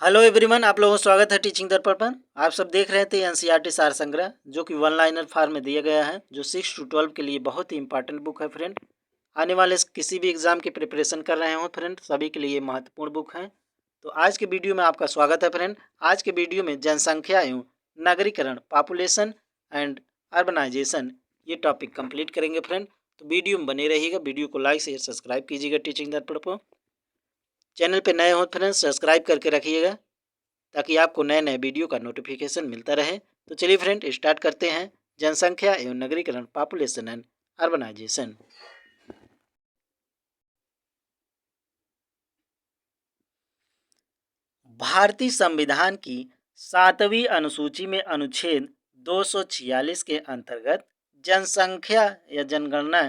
Hello everyone, आप लोगों का स्वागत है टीचिंग दर्पण पर। आप सब देख रहे थे एनसीईआरटी सार संग्रह, जो कि वन लाइनर फॉर्म में दिया गया है, जो 6 to 12 के लिए बहुत ही इंपॉर्टेंट बुक है फ्रेंड। आने वाले किसी भी एग्जाम की प्रिपरेशन कर रहे हो फ्रेंड, सभी के लिए महत्वपूर्ण बुक है। तो आज के वीडियो में आपका स्वागत है फ्रेंड। आज के वीडियो में जनसंख्या एवं नगरीकरण, पॉपुलेशन एंड अर्बनाइजेशन, ये टॉपिक कंप्लीट करेंगे फ्रेंड। तो वीडियो में बने रहिएगा। वीडियो को लाइक शेयर सब्सक्राइब कीजिएगा टीचिंग दर्पण पर। चैनल पे नए हो फ्रेंड्स, सब्सक्राइब करके रखिएगा ताकि आपको नए नए वीडियो का नोटिफिकेशन मिलता रहे। तो चलिए फ्रेंड, स्टार्ट करते हैं। जनसंख्या एवं नगरीकरण, पॉपुलेशन एंड अर्बनाइजेशन। भारतीय संविधान की 7वीं अनुसूची में अनुच्छेद 246 के अंतर्गत जनसंख्या या जनगणना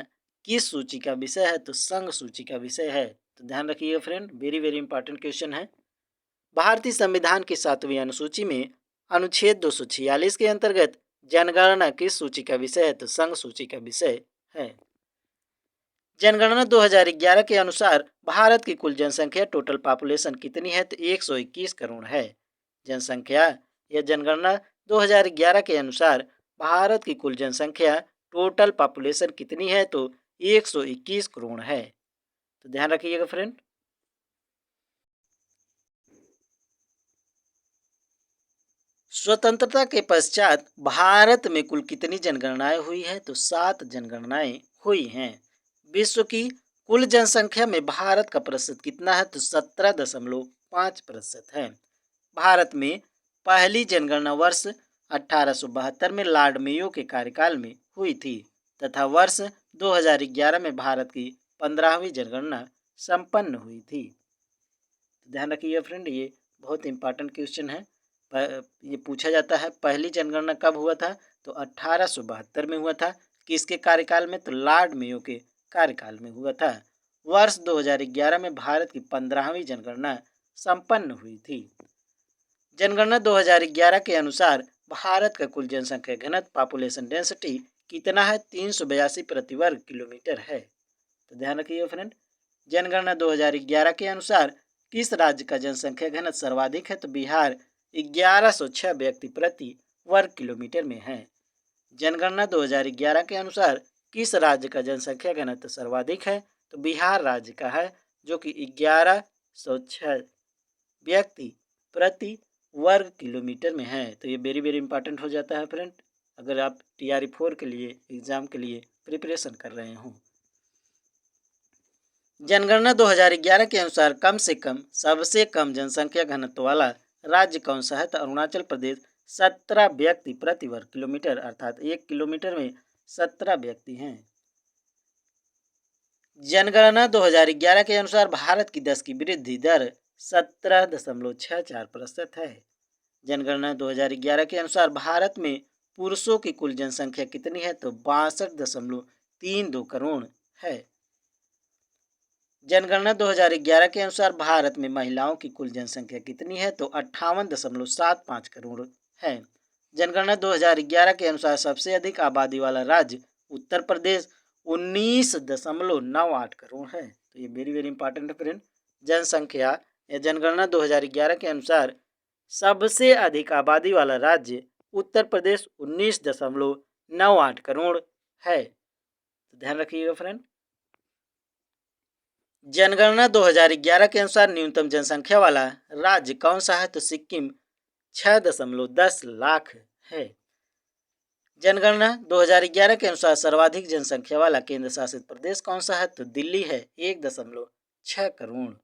किस सूची का विषय है? तो संघ सूची का विषय है। तो ध्यान रखिएगा friend, very very important question है। भारतीय संविधान की 7वीं अनुसूची में अनुच्छेद 246 के अंतर्गत जनगणना किस सूची का विषय है? तो संघ सूची का विषय है। जनगणना 2011 के अनुसार भारत की कुल जनसंख्या टोटल पॉपुलेशन कितनी है? तो 121 करोड़ है। जनसंख्या या जनगणना 2011 के अनुसार भारत की कुल जनसंख्या टोटल पॉपुलेशन कितनी है? तो 121 करोड़ है। तो ध्यान रखिएगा फ्रेंड। स्वतंत्रता के पश्चात भारत में कुल कितनी जनगणनाएं हुई हैं? तो 7 जनगणनाएं हुई हैं। विश्व की कुल जनसंख्या में भारत का प्रतिशत कितना है? तो 17.5% है। भारत में पहली जनगणना वर्ष 1872 में लॉर्ड मेयो के कार्यकाल में हुई थी तथा वर्ष 2011 में भारत की 15वीं जनगणना संपन्न हुई थी। ध्यान रखिए फ्रेंड, ये बहुत इंपॉर्टेंट क्वेश्चन है। ये पूछा जाता है पहली जनगणना कब हुआ था? तो 1872 में हुआ था। किसके कार्यकाल में? तो लॉर्ड मेयो के कार्यकाल में हुआ था। वर्ष 2011 में भारत की 15वीं जनगणना संपन्न हुई थी। जनगणना 2011 के अनुसार भारत का कुल जनसंख्या घनत्व, पॉपुलेशन डेंसिटी कितना है? 382 प्रति वर्ग किलोमीटर है। तो ध्यान रखिए फ्रेंड, जनगणना 2011 के अनुसार किस राज्य का जनसंख्या घनत्व सर्वाधिक है? तो बिहार 1106 व्यक्ति प्रति वर्ग किलोमीटर में है। जनगणना 2011 के अनुसार किस राज्य का जनसंख्या घनत्व सर्वाधिक है? तो बिहार राज्य का है, जो कि 1106 व्यक्ति प्रति वर्ग किलोमीटर में है। तो ये वेरी वेरी इंपॉर्टेंट हो जाता है फ्रेंड, अगर आप TRE 4 के लिए एग्जाम के लिए प्रिपरेशन कर रहे हों। जनगणना 2011 के अनुसार कम से कम सबसे कम जनसंख्या घनत्व वाला राज्य कौन सा है? तो अरुणाचल प्रदेश 17 व्यक्ति प्रति वर्ग किलोमीटर, अर्थात 1 किलोमीटर में 17 व्यक्ति हैं। जनगणना 2011 के अनुसार भारत की 10 की वृद्धि दर 17.64% है। जनगणना 2011 के अनुसार भारत में पुरुषों की कुल जनसंख्या कितनी है? तो 62.32 करोड़ है। जनगणना 2011 के अनुसार भारत में महिलाओं की कुल जनसंख्या कितनी है? तो 58.75 करोड़ है। जनगणना 2011 के अनुसार सबसे अधिक आबादी वाला राज्य उत्तर प्रदेश 19.98 करोड़ है। तो ये वेरी वेरी इंपॉर्टेंट है फ्रेंड। जनसंख्या या जनगणना 2011 के अनुसार सबसे अधिक आबादी वाला राज्य उत्तर प्रदेश 19.98 करोड़ है। तो ध्यान रखिएगा फ्रेंड। जनगणना 2011 के अनुसार न्यूनतम जनसंख्या वाला राज्य कौन सा है? तो सिक्किम 6.10 लाख है। जनगणना 2011 के अनुसार सर्वाधिक जनसंख्या वाला केंद्र शासित प्रदेश कौन सा है? तो दिल्ली है, 1.6 करोड़।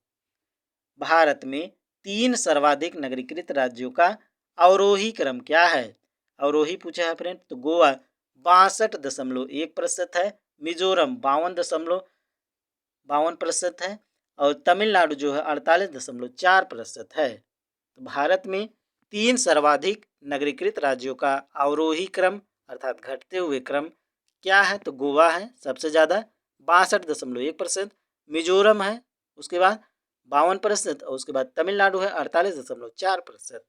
भारत में 3 सर्वाधिक नगरीकृत राज्यों का अवरोही क्रम क्या है? अवरोही पूछा है फ्रेंड। तो गोवा 62.1% है, मिजोरम 52.52% है और तमिलनाडु जो है 48.4% है। तो भारत में 3 सर्वाधिक नगरीकृत राज्यों का अवरोही क्रम अर्थात घटते हुए क्रम क्या है? तो गोवा है सबसे ज़्यादा 62.1%, मिजोरम है उसके बाद 52% और उसके बाद तमिलनाडु है 48.4%।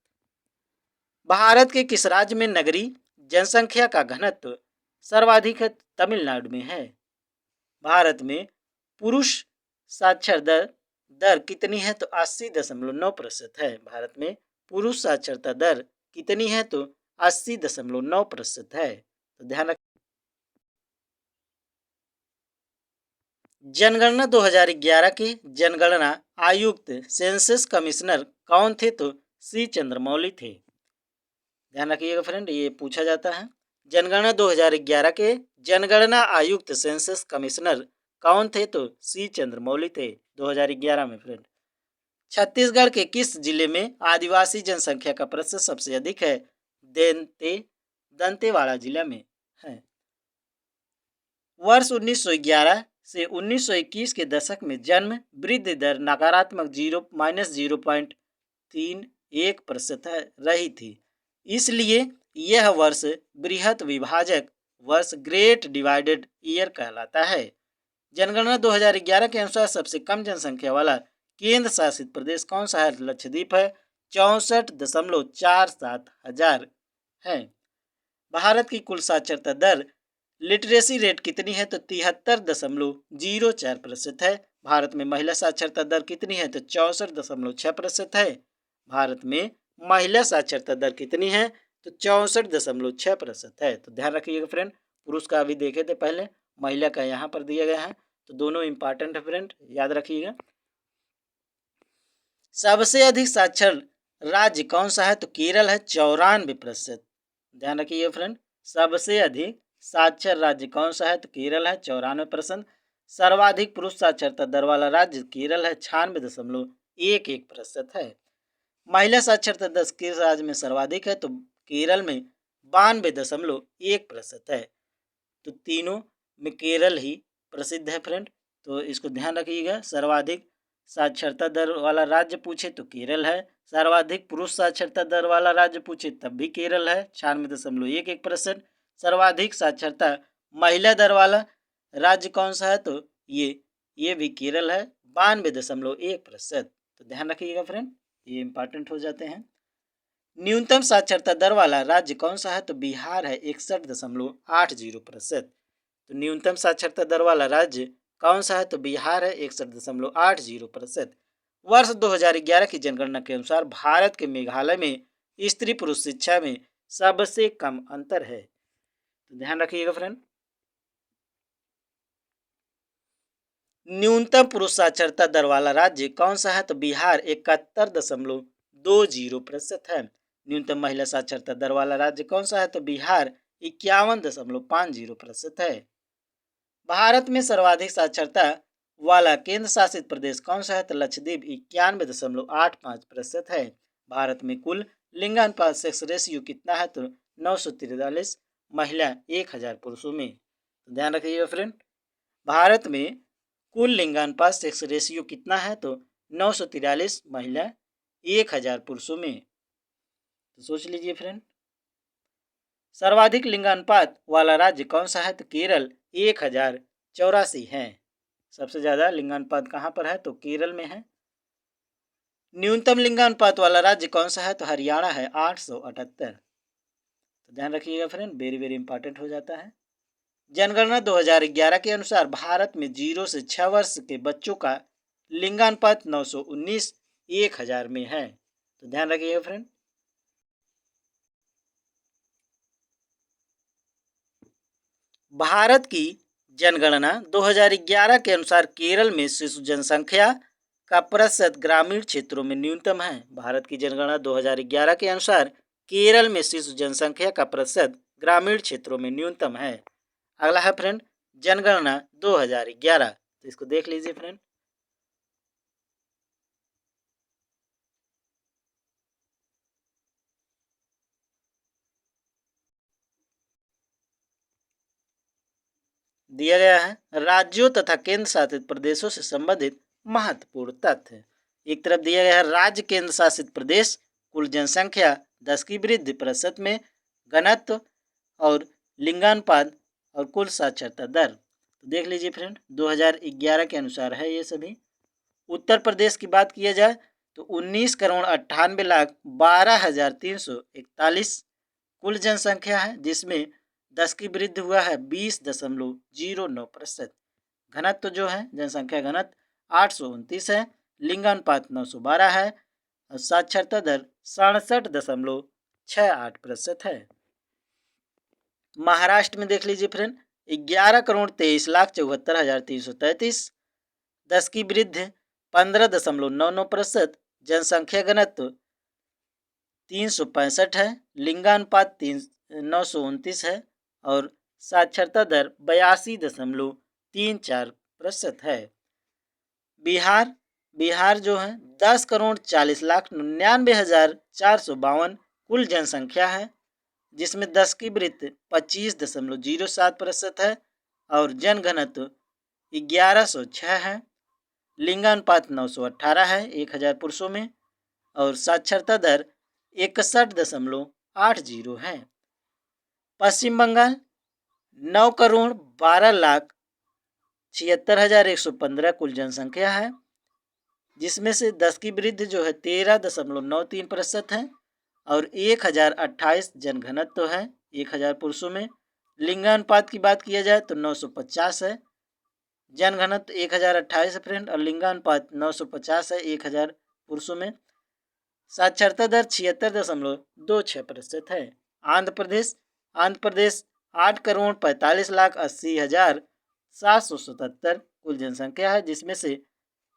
भारत के किस राज्य में नगरी जनसंख्या का घनत्व सर्वाधिक है? तमिलनाडु में है। भारत में पुरुष साक्षर दर दर कितनी है? तो 80.9% है। भारत में पुरुष साक्षरता दर कितनी है? तो 80.9% है। तो ध्यान रख। जनगणना 2011 के जनगणना आयुक्त सेंसस कमिश्नर कौन थे? तो सी चंद्रमौली थे। ध्यान रखिएगा फ्रेंड, ये पूछा जाता है। जनगणना 2011 के जनगणना आयुक्त सेंसस कमिश्नर कौन थे? तो सी चंद्रमौली थे 2011 में फ्रेंड। छत्तीसगढ़ के किस जिले में आदिवासी जनसंख्या का प्रतिशत सबसे अधिक है? दंतेवाड़ा जिला में है। वर्ष 1911 से 1921 के दशक में जन्म वृद्धि दर नकारात्मक 0.31% रही थी। इसलिए यह वर्ष बृहत विभाजक वर्ष ग्रेट डिवाइडेड ईयर कहलाता है। जनगणना 2011 के अनुसार सबसे कम जनसंख्या वाला केंद्र शासित प्रदेश कौन सा है? लक्षद्वीप है। 64.47 हजार है। भारत की कुल साक्षरता दर लिटरेसी रेट कितनी है? तो 73.04% है। भारत में महिला साक्षरता दर कितनी है? तो 64.6% है। भारत में महिला साक्षरता दर कितनी है? तो 64.6% है। तो ध्यान रखिएगा फ्रेंड, पुरुष का अभी देखे थे पहले, महिला का यहाँ पर दिया गया है, तो दोनों इंपॉर्टेंट है फ्रेंड, याद रखिएगा। सबसे अधिक साक्षर राज्य कौन सा है? तो केरल है 94%। ध्यान रखिएगा फ्रेंड, सबसे अधिक साक्षर राज्य कौन सा है? तो केरल है 94%। सर्वाधिक पुरुष साक्षरता दर वाला राज्य केरल है 96.11% है। महिला साक्षरता दर किस राज्य में सर्वाधिक है? तो केरल में 92.1% है। तो तीनों में केरल ही प्रसिद्ध है फ्रेंड, तो इसको ध्यान रखिएगा। सर्वाधिक साक्षरता दर वाला राज्य पूछे तो केरल है, सर्वाधिक पुरुष साक्षरता दर वाला राज्य पूछे तब भी केरल है 96.11%। सर्वाधिक साक्षरता महिला दर वाला राज्य कौन सा है? तो ये भी केरल है 92.1%। तो ध्यान रखिएगा फ्रेंड, ये इंपॉर्टेंट हो जाते हैं। न्यूनतम साक्षरता दर वाला राज्य कौन सा है? तो बिहार है 61.80%। तो न्यूनतम साक्षरता दर वाला राज्य कौन सा है? तो बिहार है 61.80%। वर्ष 2011 की जनगणना के अनुसार भारत के मेघालय में स्त्री पुरुष शिक्षा में सबसे कम अंतर है। तो ध्यान रखिएगा फ्रेंड, न्यूनतम पुरुष साक्षरता दर वाला राज्य कौन सा है? तो बिहार 71.20% है। न्यूनतम महिला साक्षरता दर वाला राज्य कौन सा है? तो बिहार 51.50% है। भारत में सर्वाधिक साक्षरता वाला केंद्र शासित प्रदेश कौन सा है? तो लक्षद्वीप 91.85% है। भारत में कुल लिंगानुपात सेक्स रेशियो कितना है? तो 943 महिला 1000 पुरुषों में। तो ध्यान रखिएगा फ्रेंड, भारत में कुल लिंगानुपात सेक्स रेशियो कितना है? तो 943 महिला 1000 पुरुषों में। तो सोच लीजिए फ्रेंड, सर्वाधिक लिंगानुपात वाला राज्य कौन सा है? तो केरल 1084 है। सबसे ज्यादा लिंगानुपात कहाँ पर है? तो केरल में है। न्यूनतम लिंगानुपात वाला राज्य कौन सा है? तो हरियाणा है 878। तो ध्यान रखिएगा फ्रेंड, वेरी वेरी इंपॉर्टेंट हो जाता है। जनगणना 2011 के अनुसार भारत में 0 से 6 वर्ष के बच्चों का लिंगानुपात 919 1000 में है। तो ध्यान रखिएगा फ्रेंड, भारत की जनगणना 2011 के अनुसार केरल में शिशु जनसंख्या का प्रतिशत ग्रामीण क्षेत्रों में न्यूनतम है। भारत की जनगणना 2011 के अनुसार केरल में शिशु जनसंख्या का प्रतिशत ग्रामीण क्षेत्रों में न्यूनतम है। अगला है फ्रेंड जनगणना 2011, तो इसको देख लीजिए फ्रेंड। दिया गया है राज्यों तथा केंद्र शासित प्रदेशों से संबंधित महत्वपूर्ण तथ्य। एक तरफ दिया गया है राज्य केंद्र शासित प्रदेश कुल जनसंख्या 10 की वृद्धि प्रतिशत में, घनत्व और लिंगानुपात और कुल साक्षरता दर। तो देख लीजिए फ्रेंड, 2011 के अनुसार है ये सभी। उत्तर प्रदेश की बात किया जाए तो 19,98,12,341 कुल जनसंख्या है, जिसमें 10 की वृद्धि हुआ है 20.09%। घनत्व जो है जनसंख्या घनत्व 829 है। लिंगानुपात 912 है और साक्षरता दर 67.68% है। महाराष्ट्र में देख लीजिए फ्रेंड, 11,23,74,333, 10 की वृद्धि 15.99%, जनसंख्या घनत्व 365 है, लिंगानुपात 929 है और साक्षरता दर 82.34% है। बिहार जो है 10,40,99,452 कुल जनसंख्या है, जिसमें 10 की वृद्धि 25.07% है और जनघनत्व 1106 है, लिंगानुपात 918 है 1000 पुरुषों में और साक्षरता दर 61.80 है। पश्चिम बंगाल 9,12,76,115 कुल जनसंख्या है, जिसमें से 10 की वृद्धि जो है 13.93% है और 1028 जनघनत्व है 1000 पुरुषों में। लिंगानुपात की बात किया जाए तो 950 है, जनघनत्व 1028 है फ्रेंड और लिंगानुपात 950 है 1000 पुरुषों में। साक्षरता दर 76.26% है। आंध्र प्रदेश 8,45,80,777 कुल जनसंख्या है, जिसमें से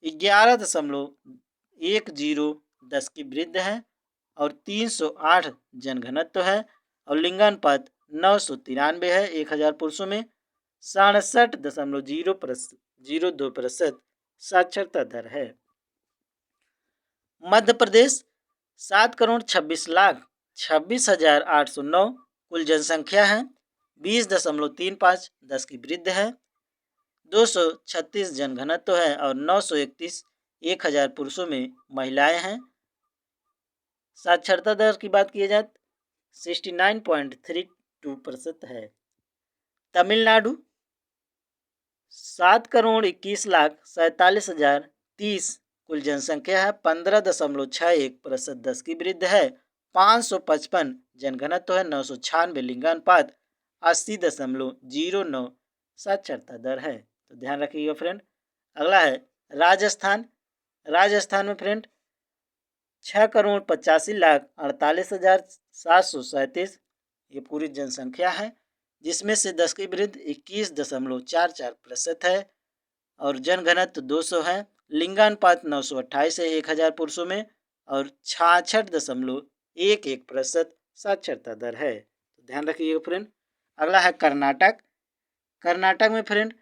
11.10 10 की वृद्धि है और 308 जनघनत्व है और लिंगानुपात 993 है 1000 पुरुषों में। 67.02% साक्षरता दर है। मध्य प्रदेश 7,26,26,809 कुल जनसंख्या है, 20.35 10 की वृद्धि है, 236 जनघनत्व है और 931 1000 पुरुषों में महिलाएं हैं। साक्षरता दर की बात की जाए 69.32% है। तमिलनाडु 7,21,47,030 कुल जनसंख्या है, 15.61% 10 की वृद्धि है, 555 जनघनत्व है, 996 लिंगानुपात, 80.09 साक्षरता दर है। तो ध्यान रखिएगा फ्रेंड। अगला है राजस्थान। राजस्थान में फ्रेंड 6,85,48,737 ये पूरी जनसंख्या है, जिसमें से 10 की वृद्धि 21.44% है और जनघनत्व 200 है, लिंगानुपात 928 है 1000 पुरुषों में और 66.11% साक्षरता दर है। तो ध्यान रखिएगा फ्रेंड। अगला है कर्नाटक। कर्नाटक में फ्रेंड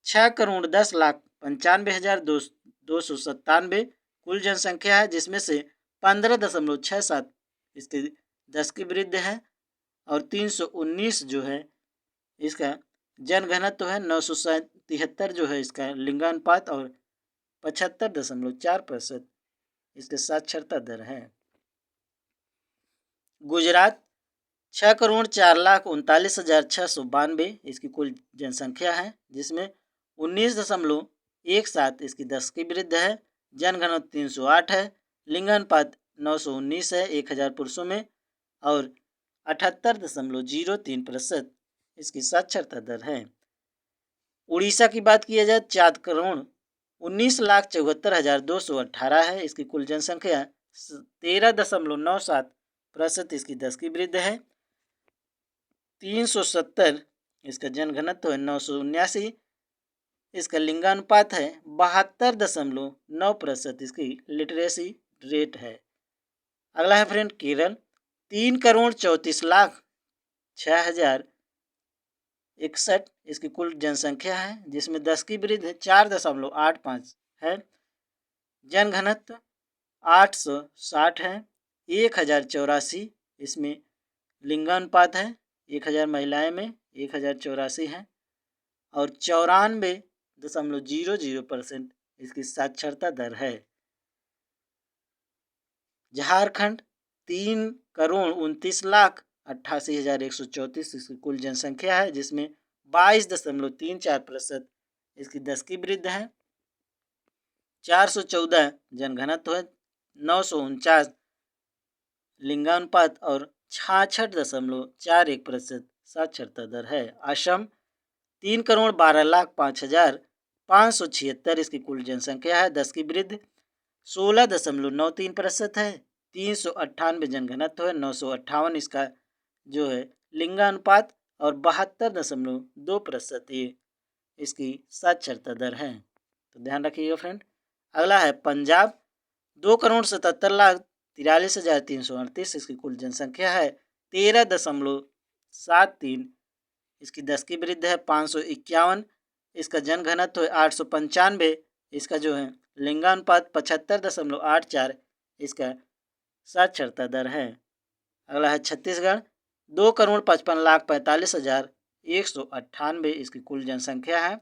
6,10,95,297 कुल जनसंख्या है, जिसमें से 15.67 इसकी 10 की वृद्धि है और 319 जो है इसका जनघनत्व है, 973 जो है इसका लिंगानुपात और 75.4% इसके साक्षरता दर है। गुजरात 6,04,39,692 इसकी कुल जनसंख्या है, जिसमें 19.17 इसकी 10 की वृद्धि है, जनघनत्व 308 है, लिंगानुपात 919 है 1000 पुरुषों में और 78.03% इसकी साक्षरता दर है। उड़ीसा की बात किया जाए 4,19,74,218 है इसकी कुल जनसंख्या, 13.97% इसकी 10 की वृद्धि है, 370 इसका जनघनत्व है, 979 इसका लिंगानुपात है, 72.9% इसकी लिटरेसी रेट है। अगला है फ्रेंड केरल। 3,34,06,061 इसकी कुल जनसंख्या है, जिसमें 10 की वृद्धि 4.85 है, जनघनत्व 860 है, 1084 इसमें लिंगानुपात है, 1000 महिलाएं में 1084 है और 94.00% इसकी साक्षरता दर है। झारखंड 3,29,88,134 इसकी कुल जनसंख्या है, जिसमें 22.34% इसकी 10 की वृद्धि है, 414 जनघनत्व है, 949 लिंगानुपात और 66.41% साक्षरता दर है। असम 3,12,05,576 इसकी कुल जनसंख्या है, 10 की वृद्धि 16.93% है। 398 जनघनत्व है। 958 इसका जो है लिंगानुपात और 72.2% ये इसकी साक्षरता दर है। तो ध्यान रखिएगा फ्रेंड। अगला है पंजाब। 2,77,43,338 इसकी कुल जनसंख्या है। 13.73 इसकी 10 की वृद्धि है। 551 इसका जनघनत्व है। 895 इसका जो है लिंगानुपात। 75.84 इसका साक्षरता दर है। अगला है छत्तीसगढ़। 2,55,45,198 इसकी कुल जनसंख्या है।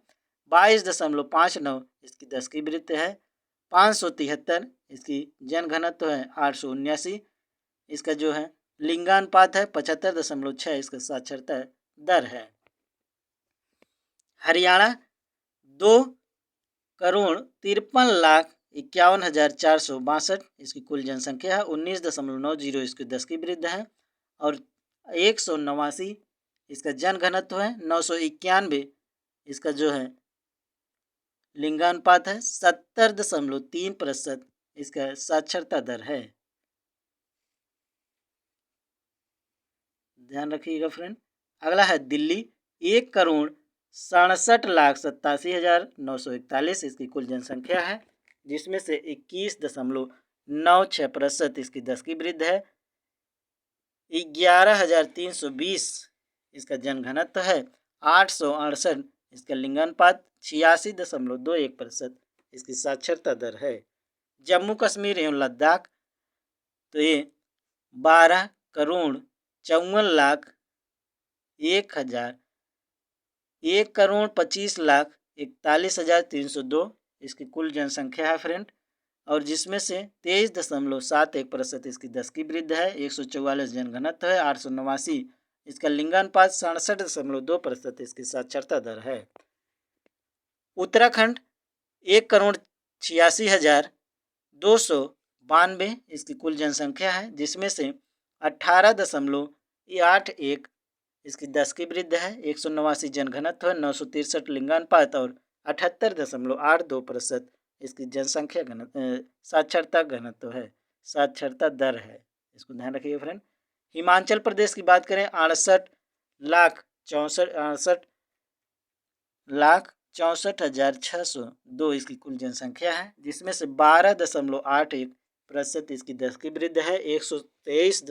22.59 इसकी 10 की वृद्धि है। 573 इसकी जनघनत्व है। 879 इसका जो है लिंगानुपात है। 75.6 इसका साक्षरता दर है। हरियाणा 2,53,51,462 इसकी कुल जनसंख्या है। 19.90 इसकी 10 की वृद्धि है और 189 इसका जनघनत्व है। 991 इसका जो है लिंगानुपात है। 70.3% इसका साक्षरता दर है। ध्यान रखिएगा फ्रेंड। अगला है दिल्ली। 1,67,87,941 इसकी कुल जनसंख्या है, जिसमें से 21.96% इसकी 10 की वृद्धि है। 11,320 इसका जनघनत्व है। 868 इसका लिंगानुपात। 86.21% इसकी साक्षरता दर है। जम्मू कश्मीर एवं लद्दाख तो ये 12,54,1,25,41,302 इसकी कुल जनसंख्या है फ्रेंड, और जिसमें से 23.71% इसकी 10 की वृद्धि है। 144 जनघनत्व है। 889 इसका लिंगानुपात। 67.2% इसकी साक्षरता दर है। उत्तराखंड 1,86,292 इसकी कुल जनसंख्या है, जिसमें से 18.81 इसकी 10 की वृद्धि है। 189 जनघनत्व है। 963 लिंगानुपात और 78.82% इसकी जनसंख्या साक्षरता घनत्व है, साक्षरता दर है। इसको ध्यान रखिए फ्रेंड। हिमाचल प्रदेश की बात करें 68,64,64,602 इसकी कुल जनसंख्या है, जिसमें से 12.81% इसकी 10 की वृद्धि है। 123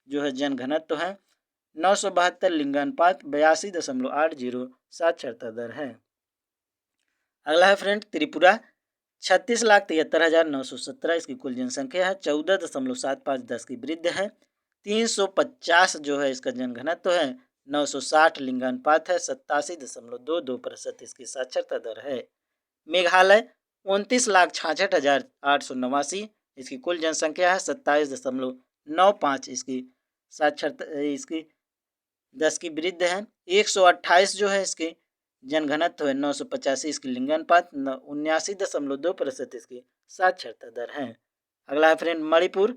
जो है जनघनत्व है। 972 लिंगानुपात। 82.80 साक्षरता दर है। अगला है फ्रेंड त्रिपुरा। 36,73,917 इसकी कुल जनसंख्या है। 14.75 10 की वृद्धि है। 350 जो है इसका जनघनत्व है। 960 लिंगानुपात है। 87.22% इसकी साक्षरता दर है। मेघालय 29,66,889 इसकी कुल जनसंख्या है। 27.95 इसकी साक्षरता इसकी 10 की वृद्धि है। 128 जो है इसकी जनघनत्व है। 985 इसकी लिंगानुपात। 79.2% इसकी साक्षरता दर है। अगला है फ्रेंड मणिपुर।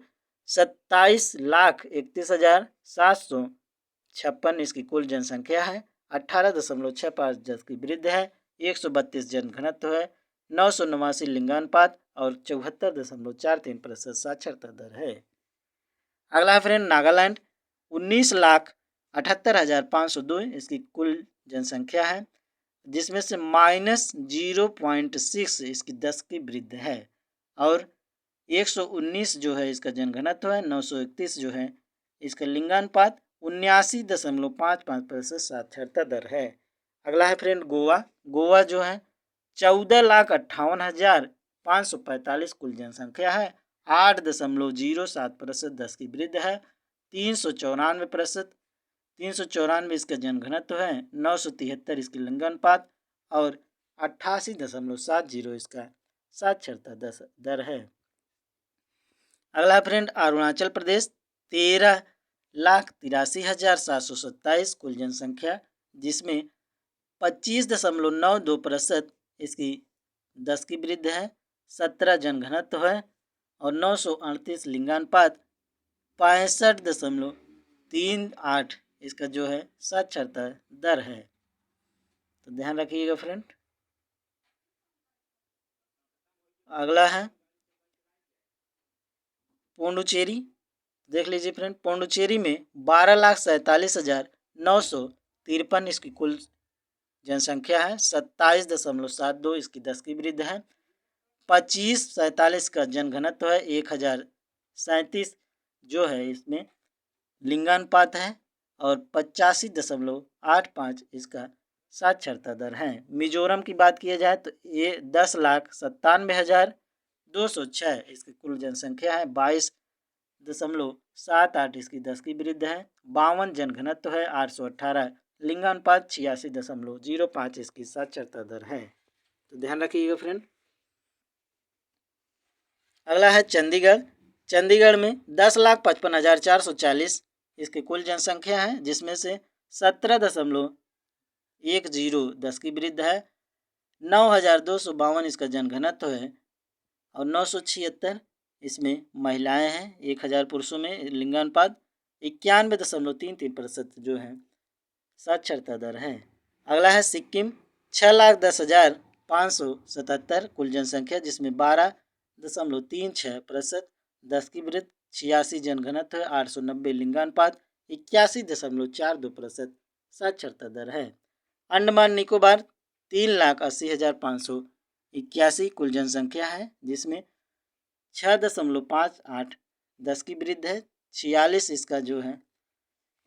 27,31,756 इसकी कुल जनसंख्या है। 18.65 10 की वृद्धि है। 132 जनघनत्व है। 989 लिंगानुपात और 74.43% साक्षरता दर है। अगला है फ्रेंड नागालैंड। 19,78,502 इसकी कुल जनसंख्या है, जिसमें से -0.6 इसकी 10 की वृद्धि है और 119 जो है इसका जनघनत्व है। 931 जो है इसका लिंगानुपात। 79.55% साक्षरता दर है। अगला है फ्रेंड गोवा। गोवा जो है 14,58,545 कुल जनसंख्या है। 8.07% 10 की वृद्धि है। 394 इसका जनघनत्व है। 973 इसकी लिंगानुपात और 88.70 इसका साक्षरता दर है। अगला फ्रेंड अरुणाचल प्रदेश। 13,83,727 कुल जनसंख्या, जिसमें 25.92% इसकी 10 की वृद्धि है। 17 जनघनत्व है और 938 लिंगानुपात। 65.38 इसका जो है साक्षरता दर है। तो ध्यान रखिएगा फ्रेंड। अगला है पौंडुचेरी देख लीजिए फ्रेंड, पौंडुचेरी में 12,47,953 इसकी कुल जनसंख्या है। 27.72 इसकी 10 की वृद्धि है। 2547 का जनघनत्व है। 1037 जो है इसमें लिंगानुपात है और 85.85 इसका साक्षरता दर है। मिजोरम की बात किया जाए तो ये 10,97,206 इसकी कुल जनसंख्या है। 22.78 इसकी 10 की वृद्धि है। 52 जनघनत्व है। 818 लिंगानुपात। 86.05 इसकी साक्षरता दर है। तो ध्यान रखिएगा फ्रेंड। अगला है चंडीगढ़। चंडीगढ़ में 10,55,440 इसकी कुल जनसंख्या है, जिसमें से 17.10 10 की वृद्धि है। 9,252 इसका जनघनत्व है और 976 इसमें महिलाएं हैं। 1,000 पुरुषों में लिंगानुपात। 91.33% जो है साक्षरता दर है। अगला है सिक्किम। 6,10,577 कुल जनसंख्या, जिसमें 12.36% 10 की वृद्धि। 86 जनघनत्व है। 890 लिंगानुपात। 81.42% साक्षरता दर है। अंडमान निकोबार 3,80,581 कुल जनसंख्या है, जिसमें 6.58 10 की वृद्धि है। 46 इसका जो है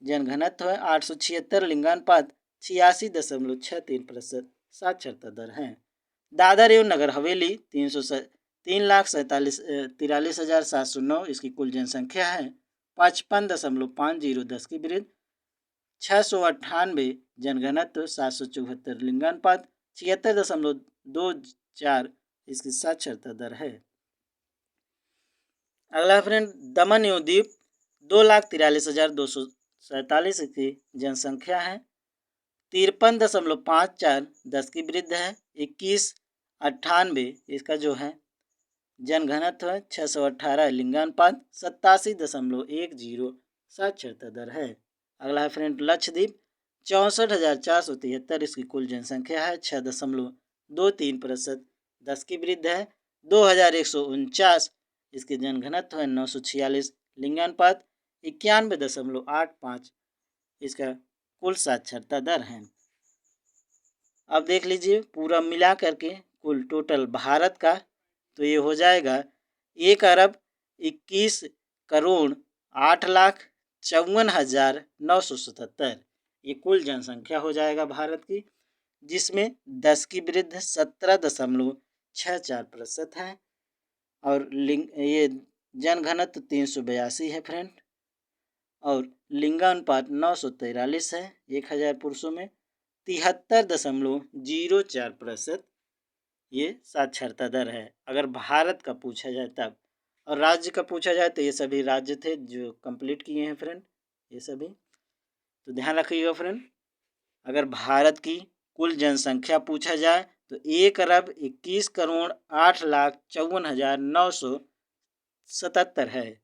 जनघनत्व है। 876 लिंगानुपात। 86.63% साक्षरता दर है। दादर एवं नगर हवेली 3,43,709 इसकी कुल जनसंख्या है। 55.50 10 की वृद्धि। 698 जनघनत्व। 774 लिंगानुपात। 76.24 इसकी साक्षरता दर है। अगला फ्रेंड दमन एवं दीव 2,43,247 की जनसंख्या है। 53.54 10 की वृद्धि है। 2198 इसका जो है जनघनत्व है। 618 लिंगानुपात। 87.10 साक्षरता दर है। अगला है फ्रेंड लक्षद्वीप। 64,473 इसकी कुल जनसंख्या है। 6.23% 10 की वृद्धि है। 2,149 इसके जनघनत्व है। 946 लिंगानुपात। 91.85 इसका कुल साक्षरता दर है। अब देख लीजिए पूरा मिला करके कुल टोटल भारत का, तो ये हो जाएगा 1,21,08,54,977 ये कुल जनसंख्या हो जाएगा भारत की, जिसमें 10 की वृद्धि 17.64% है और ये जनघनत्व 382 है फ्रेंड और लिंगानुपात 943 है। 1,000 पुरुषों में 73.04% ये साक्षरता दर है, अगर भारत का पूछा जाए तब। और राज्य का पूछा जाए तो ये सभी राज्य थे जो कंप्लीट किए हैं फ्रेंड, ये सभी। तो ध्यान रखिएगा फ्रेंड, अगर भारत की कुल जनसंख्या पूछा जाए तो 1,21,08,54,977 है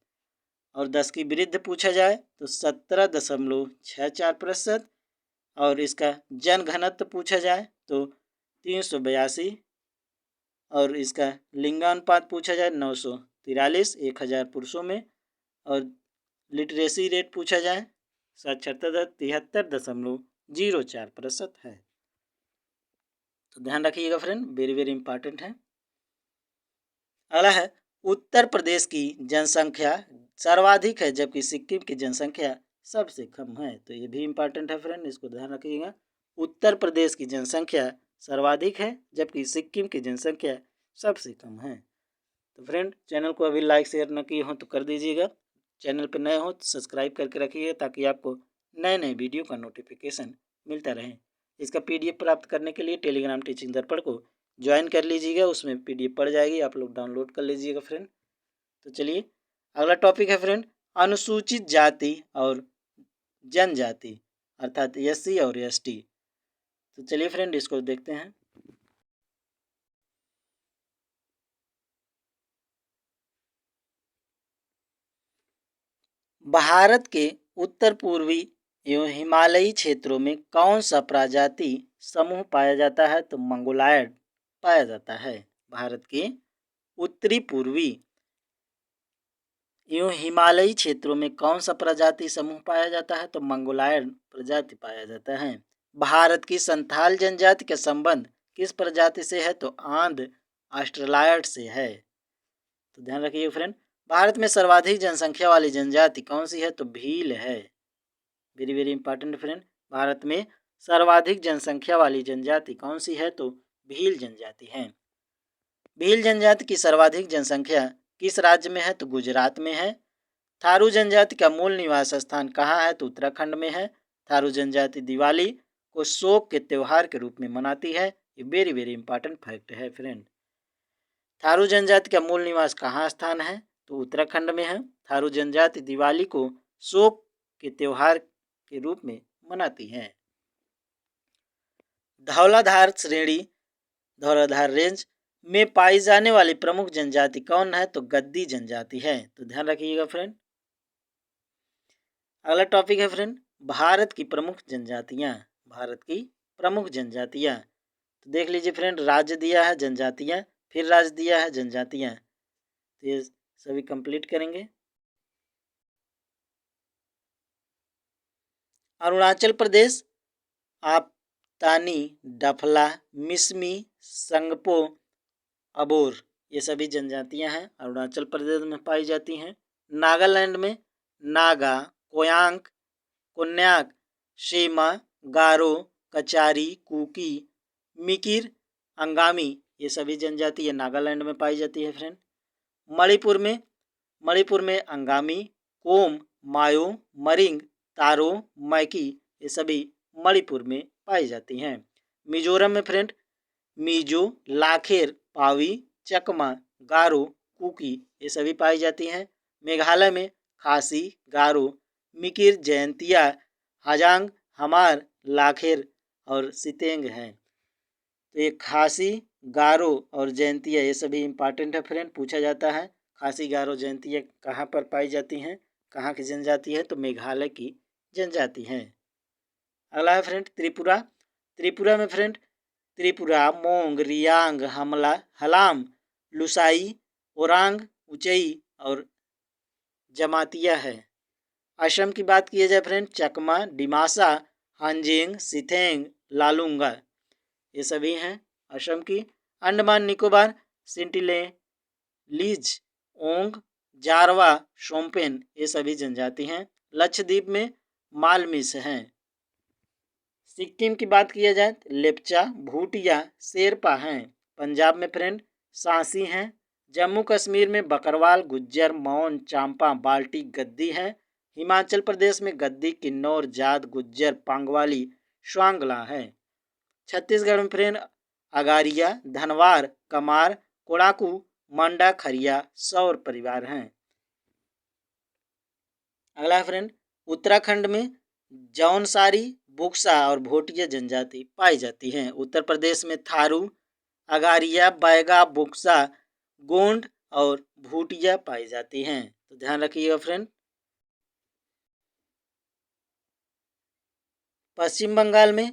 और 10 की वृद्धि पूछा जाए तो 17.64% और इसका जनघनत्व पूछा जाए तो 382 और इसका लिंगानुपात पूछा जाए 943 1,000 पुरुषों में और लिटरेसी रेट पूछा जाए साक्षरता दर 73.04% है। तो ध्यान रखिएगा फ्रेंड, वेरी वेरी इंपॉर्टेंट है। अगला है उत्तर प्रदेश की जनसंख्या सर्वाधिक है जबकि सिक्किम की जनसंख्या सबसे कम है, तो ये भी इंपॉर्टेंट है फ्रेंड, इसको ध्यान रखिएगा। उत्तर प्रदेश की जनसंख्या सर्वाधिक है जबकि सिक्किम की जनसंख्या सबसे कम है। तो फ्रेंड चैनल को अभी लाइक शेयर न किए हो तो कर दीजिएगा, चैनल पर नए हो तो सब्सक्राइब करके रखिएगा ताकि आपको नए नए वीडियो का नोटिफिकेशन मिलता रहे। इसका पीडीएफ प्राप्त करने के लिए टेलीग्राम टीचिंग दर्पण को ज्वाइन कर लीजिएगा, उसमें पीडीएफ पड़ जाएगी, आप लोग डाउनलोड कर लीजिएगा फ्रेंड। तो चलिए अगला टॉपिक है फ्रेंड अनुसूचित जाति और जनजाति अर्थात एससी और एसटी। तो चलिए फ्रेंड इसको देखते हैं। भारत के उत्तर पूर्वी एवं हिमालयी क्षेत्रों में कौन सा प्रजाति समूह पाया जाता है, तो मंगोलायड पाया जाता है। भारत के उत्तरी पूर्वी यूं हिमालयी क्षेत्रों में कौन सा प्रजाति समूह पाया जाता है? तो मंगोलायड प्रजाति पाया जाता है। भारत की संथाल जनजाति का संबंध किस प्रजाति से है? तो आंध ऑस्ट्रेलायड से है। तो ध्यान रखिए फ्रेंड, भारत में सर्वाधिक जनसंख्या वाली जनजाति कौन सी है? तो भील है। Very very important friend, Bharat में सर्वाधिक जनसंख्या वाली जनजाति कौन सी है? तो भील जनजाति है। भील जनजाति की सर्वाधिक जनसंख्या किस राज्य में है? तो गुजरात में है। थारू जनजाति का मूल निवास स्थान कहाँ है? तो उत्तराखंड में है। थारू जनजाति दिवाली को शोक के त्योहार के रूप में मनाती है। ये वेरी वेरी इंपॉर्टेंट फैक्ट है फ्रेंड। थारू जनजाति का मूल निवास कहाँ स्थान है? तो उत्तराखंड में है। थारू जनजाति दिवाली को शोक के त्योहार के रूप में मनाती है। धौलाधार श्रेणी, धौलाधार रेंज में पाई जाने वाली प्रमुख जनजाति कौन है? तो गद्दी जनजाति है। तो ध्यान रखिएगा फ्रेंड। अगला टॉपिक है फ्रेंड, भारत की प्रमुख जनजातियां। भारत की प्रमुख जनजातियां, तो देख लीजिए फ्रेंड, राज्य दिया है, जनजातियां, फिर राज्य दिया है, जनजातियां, तो ये सभी कंप्लीट करेंगे। अरुणाचल प्रदेश, आपतानी, डफला, मिसमी, संगपो, अबोर, ये सभी जनजातियां हैं, अरुणाचल प्रदेश में पाई जाती हैं। नागालैंड में नागा, कोयांक, कोन्याक, शेमा, गारो, कचारी, कुकी, मिकिर, अंगामी, ये सभी जनजाति नागालैंड में पाई जाती है फ्रेंड। मणिपुर में अंगामी, कोम, मायो, मरिंग, तारो, मैकी, ये सभी मणिपुर में पाई जाती हैं। मिजोरम में फ्रेंड मिजो, लाखेर, पावी, चकमा, गारो, कुकी, ये सभी पाई जाती हैं। मेघालय में खासी, गारो, मिकिर, जयंतिया, हाजांग, हमार, लाखेर और सितेंग हैं। तो ये खासी, गारो और जयंतिया ये सभी इंपॉर्टेंट है फ्रेंड, पूछा जाता है। खासी, गारो, जयंतिया कहाँ पर पाई जाती हैं, कहाँ की जनजाति है? तो मेघालय की जनजाति है। अगला है फ्रेंड त्रिपुरा। त्रिपुरा में फ्रेंड त्रिपुरा, मोंग, रियांग, हमला, हलाम, लुसाई, ओरांग, उचई और जमातिया है। असम की बात की जाए फ्रेंड, चकमा, डिमासा, हांजिंग, सिथेंग, लालूंगा, ये सभी हैं असम की। अंडमान निकोबार, सिंटिले, लीज, ओंग, जारवा, शोम्पेन, ये सभी जनजाति हैं। लक्षद्वीप में मालमिस हैं। सिक्किम की बात किया जाए तो लेप्चा, भूटिया, शेरपा हैं। पंजाब में फ्रेंड सांसी हैं। जम्मू कश्मीर में बकरवाल, गुज्जर, मौन, चांपा, बाल्टी, गद्दी हैं। हिमाचल प्रदेश में गद्दी, किन्नौर, जाट, गुज्जर, पांगवाली, स्वांगला है। छत्तीसगढ़ में फ्रेंड अगारिया, धनवार, कमार, कोड़ाकू, मंडा, खरिया, सौर परिवार हैं। अगला फ्रेंड उत्तराखंड में जौनसारी, बुक्सा और भोटिया जनजाति पाई जाती हैं। उत्तर प्रदेश में थारू, अगारिया, बैगा, बुक्सा, गोंड और भूटिया पाई जाती हैं। तो ध्यान रखिएगा फ्रेंड। पश्चिम बंगाल में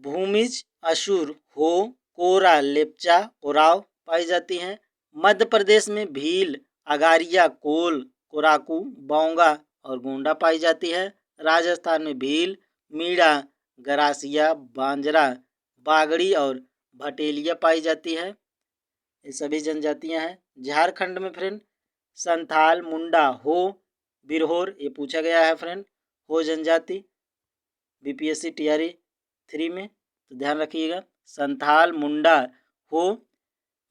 भूमिज, असुर, हो, कोरा, लेप्चा, ओराव पाई जाती हैं। मध्य प्रदेश में भील, अगारिया, कोल, कोराकू, बोंगा और गोंडा पाई जाती है। राजस्थान में भील, मीणा, गरासिया, बांजरा, बागड़ी और भटेलिया पाई जाती है। ये सभी जनजातियां हैं। झारखंड में फ्रेंड संथाल, मुंडा, हो, बिरहोर, ये पूछा गया है फ्रेंड, हो जनजाति बीपीएससी टीआरई 3 में, तो ध्यान रखिएगा। संथाल, मुंडा, हो,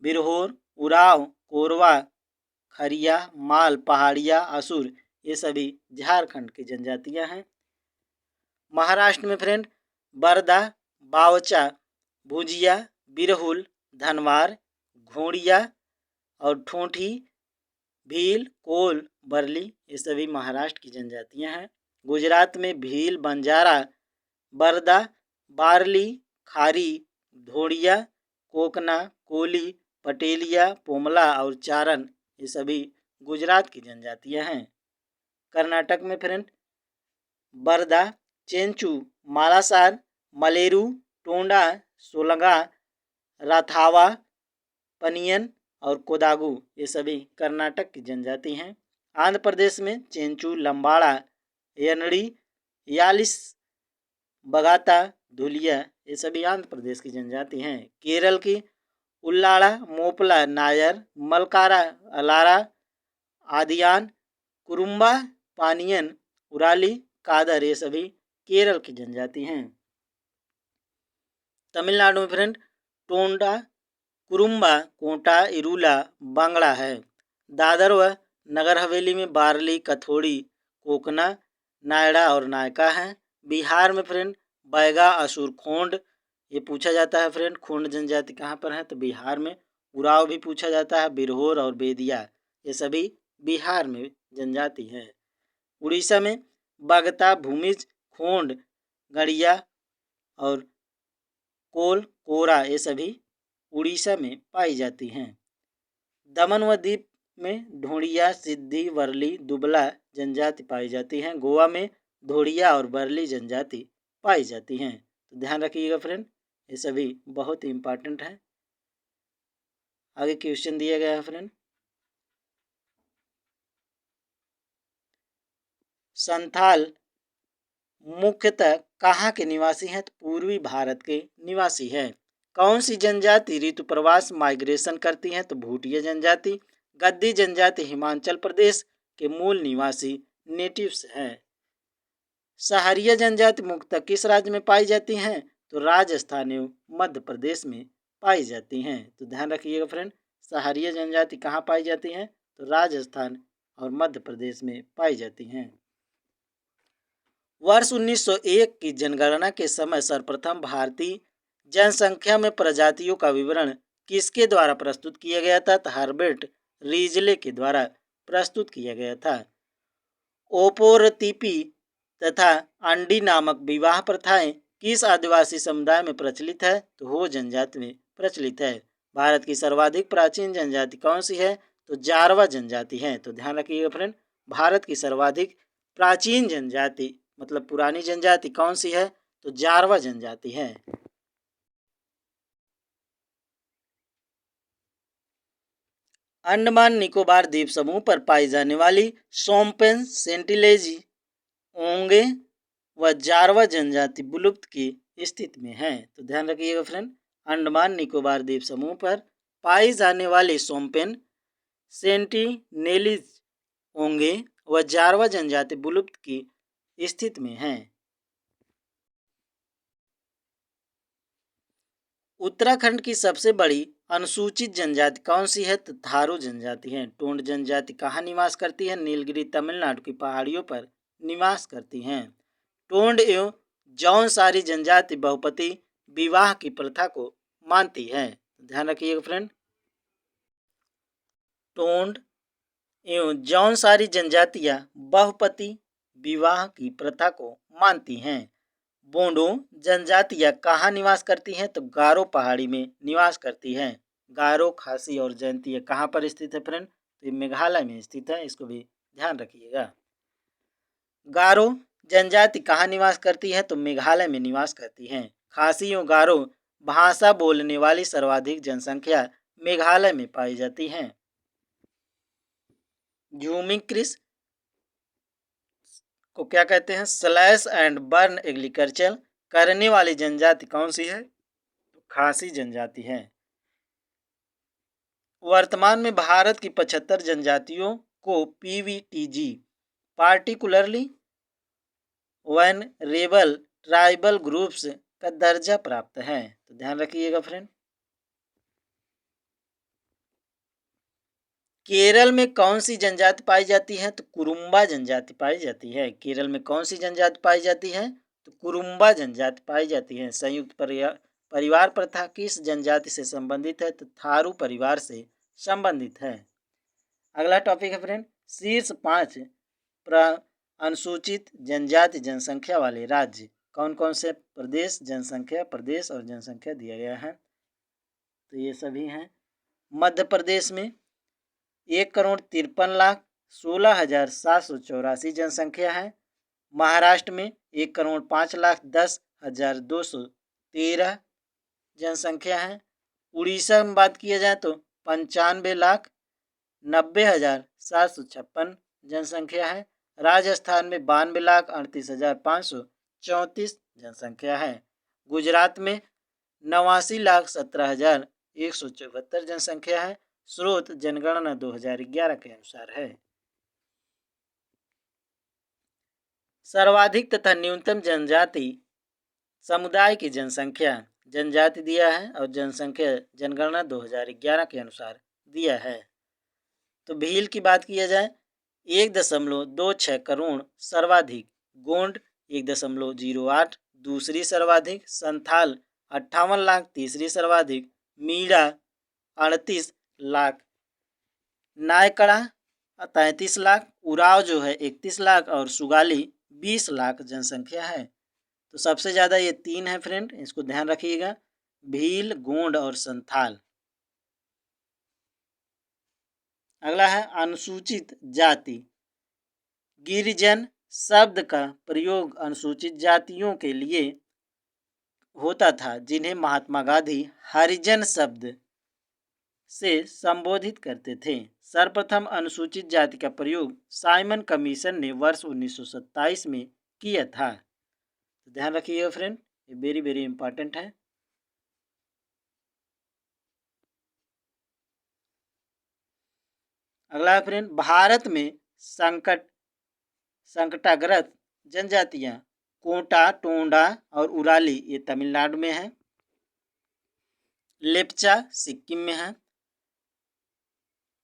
बिरहोर, उराव, कोरवा, खरिया, माल, पहाड़िया, असुर, ये सभी झारखंड की जनजातियां हैं। महाराष्ट्र में फ्रेंड बरदा, बावचा, भुजिया, बिरहुल, धनवार, घोड़िया और ठोठी, भील, कोल, बरली, ये सभी महाराष्ट्र की जनजातियां हैं। गुजरात में भील, बंजारा, बरदा, बारली, खारी, धोड़िया, कोकना, कोली, पटेलिया, पोमला और चारण, ये सभी गुजरात की जनजातियां हैं। कर्नाटक में फ्रेंड बरदा, चेंचू, मालासार, मलेरू, टोंडा, सोलगा, राथावा, पनियन और कोदागु, ये सभी कर्नाटक की जनजाति हैं। आंध्र प्रदेश में चेंचू, लंबाड़ा, यनड़ी, यालिस, बगाता, धुलिया, ये सभी आंध्र प्रदेश की जनजाति हैं। केरल की उल्लाड़ा, मोपला, नायर, मलकारा, अलारा, आदियान, कुरुम्बा, पानियन, उराली, कादर, ये सभी केरल की जनजाति हैं। तमिलनाडु में फ्रेंड टोंडा, कुरुम्बा, कोटा, इरूला, बांगड़ा है। दादर व नगर हवेली में बारली, कथोड़ी, कोकना, नायड़ा और नायका है। बिहार में फ्रेंड बैगा, असुर, खोंड, ये पूछा जाता है फ्रेंड खोंड जनजाति कहाँ पर है, तो बिहार में। उराव भी पूछा जाता है, बिरहोर और बेदिया, ये सभी बिहार में जनजाति है। उड़ीसा में बगता, भूमिज, खोंड, गड़िया और कोल, कोरा, ये सभी उड़ीसा में पाई जाती हैं। दमन व दीप में ढोड़िया, सिद्धि, वर्ली, दुबला जनजाति पाई जाती हैं। गोवा में ढोड़िया और वर्ली जनजाति पाई जाती हैं। तो ध्यान रखिएगा फ्रेंड, ये सभी बहुत ही इंपॉर्टेंट है। आगे क्वेश्चन दिया गया है फ्रेंड, संथाल मुख्यतः कहाँ के निवासी हैं, तो पूर्वी भारत के निवासी हैं। कौन सी जनजाति ऋतु प्रवास माइग्रेशन करती हैं, तो भूटिया जनजाति। गद्दी जनजाति हिमाचल प्रदेश के मूल निवासी नेटिव्स हैं। सहारिया जनजाति मुख्यतः किस राज्य में पाई जाती हैं, तो राजस्थान एवं मध्य प्रदेश में पाई जाती हैं। तो ध्यान रखिएगा फ्रेंड, सहारिया जनजाति कहाँ पाई जाती हैं, तो राजस्थान और मध्य प्रदेश में पाई जाती हैं। वर्ष 1901 की जनगणना के समय सर्वप्रथम भारतीय जनसंख्या में प्रजातियों का विवरण किसके द्वारा प्रस्तुत किया गया था, तो हर्बर्ट रीजले के द्वारा प्रस्तुत किया गया था। ओपोरतिपी तथा अंडी नामक विवाह प्रथाएं किस आदिवासी समुदाय में प्रचलित है, तो हो जनजाति में प्रचलित है। भारत की सर्वाधिक प्राचीन जनजाति कौन सी है, तो जारवा जनजाति है। तो ध्यान रखिएगा फ्रेंड, भारत की सर्वाधिक प्राचीन जनजाति मतलब पुरानी जनजाति कौन सी है, तो जारवा जनजाति है। अंडमान निकोबार द्वीप समूह पर पाई जाने वाली सोम्पेन, सेंटिलेजी, ओंगे व जारवा जनजाति विलुप्त की स्थिति में है। तो ध्यान रखिएगा फ्रेंड, अंडमान निकोबार द्वीप समूह पर पाई जाने वाली सोम्पेन, सेंटिनेलीज, ओंगे व जारवा जनजाति विलुप्त की स्थिति में है। उत्तराखंड की सबसे बड़ी अनुसूचित जनजाति कौन सी है, तो थारू जनजाति है। टोंड जनजाति कहाँ निवास करती है, नीलगिरी तमिलनाडु की पहाड़ियों पर निवास करती हैं। टोंड एवं जौनसारी जनजाति बहुपति विवाह की प्रथा को मानती है। ध्यान रखिएगा फ्रेंड, टोंड एवं जौनसारी जनजातियां बहुपति विवाह की प्रथा को मानती हैं। बोडो जनजातियां कहाँ निवास करती हैं, तो गारो पहाड़ी में निवास करती हैं। गारो, खासी और जयंती कहाँ पर स्थित है फ्रेंड, तो ये मेघालय में स्थित है, इसको भी ध्यान रखिएगा। गारो जनजाति कहाँ निवास करती है, तो मेघालय में निवास करती हैं। खासी और गारो भाषा बोलने वाली सर्वाधिक जनसंख्या मेघालय में पाई जाती हैं। ह्यूमिंग को क्या कहते हैं, स्लैश एंड बर्न एग्रीकल्चर करने वाली जनजाति कौन सी है, तो खासी जनजाति है। वर्तमान में भारत की 75 जनजातियों को PVTG particularly vulnerable tribal groups का दर्जा प्राप्त है। तो ध्यान रखिएगा फ्रेंड। केरल में कौन सी जनजाति पाई जाती है, तो कुरुम्बा जनजाति पाई जाती है। केरल में कौन सी जनजाति पाई जाती है, तो कुरुम्बा जनजाति पाई जाती है। संयुक्त परिवार प्रथा किस जनजाति से संबंधित है, तो थारू परिवार से संबंधित है। अगला टॉपिक है फ्रेंड, शीर्ष 5 अनुसूचित जनजाति जनसंख्या वाले राज्य कौन कौन से प्रदेश और जनसंख्या दिया गया है, तो ये सभी हैं। मध्य प्रदेश में 1,53,16,784 जनसंख्या है। महाराष्ट्र में 1,05,10,213 जनसंख्या है। उड़ीसा में बात किया जाए तो 95,90,756 जनसंख्या है। राजस्थान में 92,38,534 जनसंख्या है। गुजरात में 89,17,174 जनसंख्या है। स्रोत जनगणना 2011 के अनुसार है। सर्वाधिक तथा न्यूनतम जनजाति समुदाय की जनसंख्या जनजाति दिया है और जनसंख्या जनगणना 2011 के अनुसार दिया है। तो भील की बात किया जाए 1.26 करोड़ सर्वाधिक, गोंड 1.08 दूसरी सर्वाधिक, संथाल 58 लाख तीसरी सर्वाधिक, मीणा 38 लाख, नायकड़ा 33 लाख, उराव जो है 31 लाख और सुगाली 20 लाख जनसंख्या है। तो सबसे ज़्यादा ये तीन है फ्रेंड, इसको ध्यान रखिएगा, भील, गोंड और संथाल। अगला है अनुसूचित जाति। गिरिजन शब्द का प्रयोग अनुसूचित जातियों के लिए होता था जिन्हें महात्मा गांधी हरिजन शब्द से संबोधित करते थे। सर्वप्रथम अनुसूचित जाति का प्रयोग साइमन कमीशन ने वर्ष 1927 में किया था। तो ध्यान रखिएगा फ्रेंड, ये वेरी वेरी इंपॉर्टेंट है। अगला है फ्रेंड, भारत में संकटाग्रस्त जनजातियां कोटा, टोंडा और उराली ये तमिलनाडु में है। लेप्चा सिक्किम में है।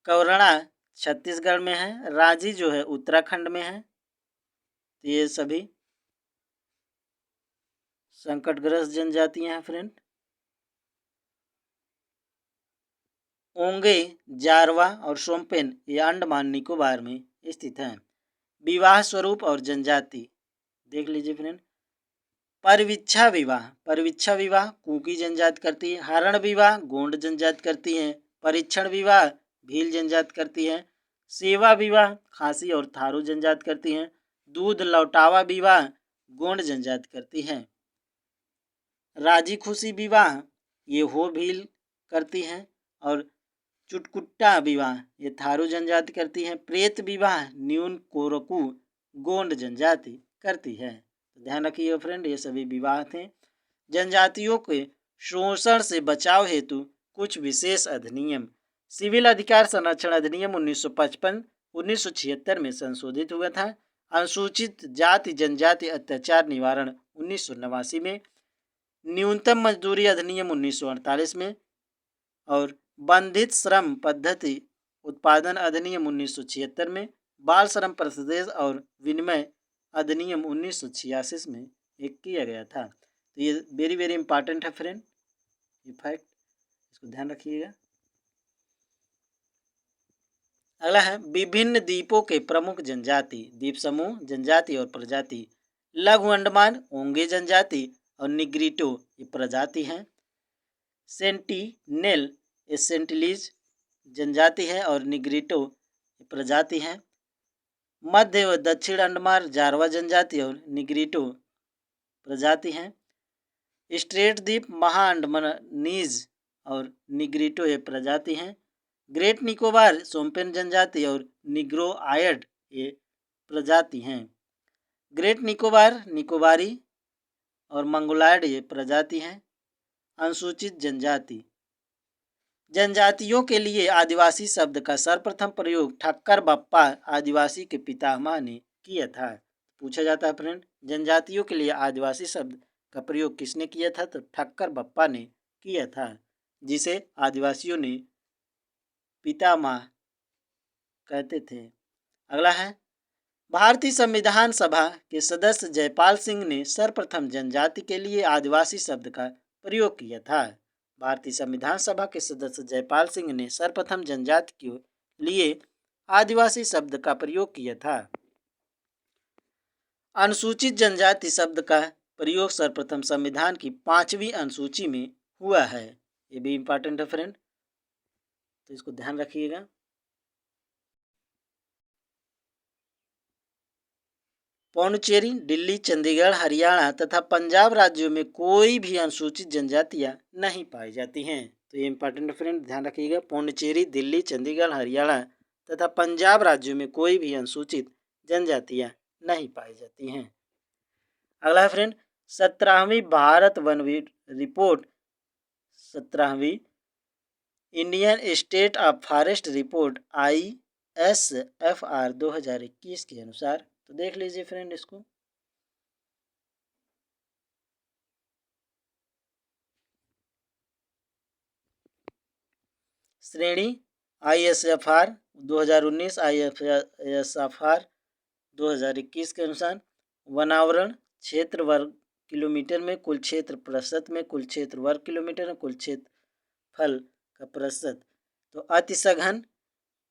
कौरणा छत्तीसगढ़ में है। राजी जो है उत्तराखंड में है। तो ये सभी संकटग्रस्त जनजातियां हैं फ्रेंड। ओंगे, जारवा और सोमपेन ये अंडमान निकोबार में स्थित हैं। विवाह स्वरूप और जनजाति देख लीजिए फ्रेंड। परविच्छा विवाह कुकी जनजाति करती है। हरण विवाह गोंड जनजाति करती है। परीक्षण विवाह भील जनजाति करती है। सेवा विवाह खासी और थारू जनजाति करती हैं। दूध लौटावा विवाह गोंड जनजाति करती है। राजी खुशी विवाह ये हो भील करती हैं और चुटकुट्टा विवाह ये थारू जनजाति करती है। प्रेत विवाह न्यून कोरकू गोंड जनजाति करती है। तो ध्यान रखिए फ्रेंड, ये सभी विवाह थे। जनजातियों के शोषण से बचाव हेतु कुछ विशेष अधिनियम। सिविल अधिकार संरक्षण अधिनियम 1955 1976 में संशोधित हुआ था। अनुसूचित जाति जनजाति अत्याचार निवारण 1989 में, न्यूनतम मजदूरी अधिनियम 1948 में और बंधित श्रम पद्धति उत्पादन अधिनियम 1976 में, बाल श्रम प्रतिषेध और विनिमय अधिनियम 1986 में एक किया गया था। तो ये वेरी वेरी इंपॉर्टेंट है फ्रेंड, ये फैक्ट, इसको ध्यान रखिएगा। अगला है विभिन्न द्वीपों के प्रमुख जनजाति, द्वीप समूह, जनजाति और प्रजाति। लघु अंडमान ओंगे जनजाति और निग्रिटो ये प्रजाति हैं। सेंटिनेल ये सेंटिलीज जनजाति है और निग्रिटो प्रजाति है। मध्य व दक्षिण अंडमान जारवा जनजाति और निग्रिटो प्रजाति हैं। स्ट्रेट द्वीप महा अंडमानीज और निग्रिटो ये प्रजाति हैं। ग्रेट निकोबार सोमपेन जनजाति और निग्रो आयड ये प्रजाति हैं। ग्रेट निकोबार निकोबारी और मंगोलायड ये प्रजाति हैं। अनुसूचित जनजाति। जनजातियों के लिए आदिवासी शब्द का सर्वप्रथम प्रयोग ठक्कर बप्पा आदिवासी के पितामह ने किया था। पूछा जाता है फ्रेंड, जनजातियों के लिए आदिवासी शब्द का प्रयोग किसने किया था? तो ठक्कर बप्पा ने किया था, जिसे आदिवासियों ने पितामह कहते थे। अगला है भारतीय संविधान सभा के सदस्य जयपाल सिंह ने सर्वप्रथम जनजाति के लिए आदिवासी शब्द का प्रयोग किया था। भारतीय संविधान सभा के सदस्य जयपाल सिंह ने सर्वप्रथम जनजाति के लिए आदिवासी शब्द का प्रयोग किया था। अनुसूचित जनजाति शब्द का प्रयोग सर्वप्रथम संविधान की 5वीं अनुसूची में हुआ है। ये भी इंपॉर्टेंट है फ्रेंड, तो इसको ध्यान रखिएगा। पौंडीचेरी, दिल्ली, चंडीगढ़, हरियाणा तथा पंजाब राज्यों में कोई भी अनुसूचित जनजातियां नहीं पाई जाती हैं। तो ये इंपॉर्टेंट फ्रेंड ध्यान रखिएगा। पौंडीचेरी, दिल्ली, चंडीगढ़, हरियाणा तथा पंजाब राज्यों में कोई भी अनुसूचित जनजातियां नहीं पाई जाती हैं। अगला है फ्रेंड 17वीं भारत वन रिपोर्ट, 17वीं Indian state of forest report ISFR 2021 के अनुसार, तो देख लीजिए फ्रेंड इसको। श्रेणी ISFR 2019 ISFR 2021 के अनुसार वनावरण क्षेत्र वर्ग किलोमीटर में, कुल क्षेत्र प्रतिशत में, कुल क्षेत्र वर्ग किलोमीटर में, कुल क्षेत्रफल का प्रतिशत। तो अति सघन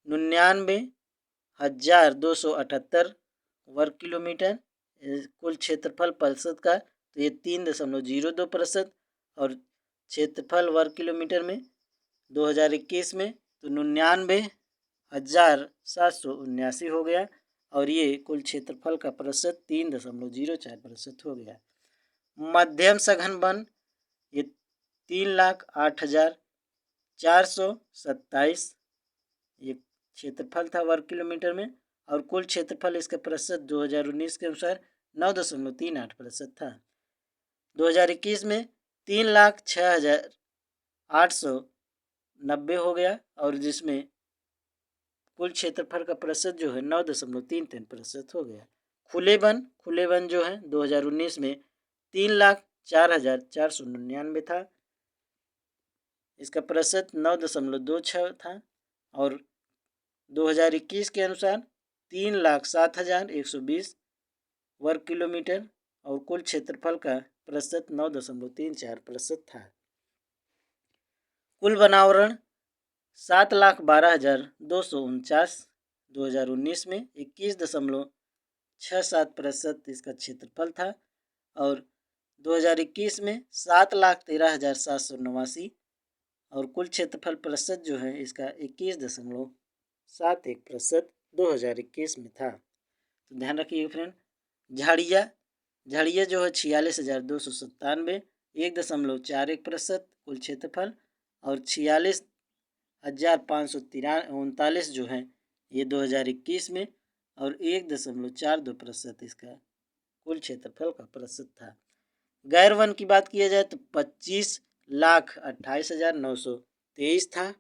99,278 वर्ग किलोमीटर, कुल क्षेत्रफल प्रतिशत का तो ये 3.02%, और क्षेत्रफल वर्ग किलोमीटर में 2021 में तो 99,779 हो गया, और ये कुल क्षेत्रफल का प्रतिशत 3.04% हो गया। मध्यम सघन वन ये 3,08,427 ये क्षेत्रफल था वर्ग किलोमीटर में, और कुल क्षेत्रफल इसका प्रतिशत 2019 के अनुसार 9.38% था। 2021 में 3,06,890 हो गया, और जिसमें कुल क्षेत्रफल का प्रतिशत जो है 9.33% हो गया। खुले वन जो है 2019 में 3,04,499 था, इसका प्रतिशत 9.26 था, और 2021 के अनुसार 3,07,120 वर्ग किलोमीटर, और कुल क्षेत्रफल का प्रतिशत 9.34% था। कुल वनावरण 7,12,249 2019 में 21.67% इसका क्षेत्रफल था, और 2021 में 7,13,789, और कुल क्षेत्रफल प्रतिशत जो है इसका 21.71% 2021 में था। तो ध्यान रखिएगा फ्रेंड। झाड़िया जो है 46,297, 1.41% कुल क्षेत्रफल, और 46,539 जो है ये 2021 में, और 1.42% इसका कुल क्षेत्रफल का प्रतिशत था। गैर वन की बात किया जाए तो 25,28,923 था,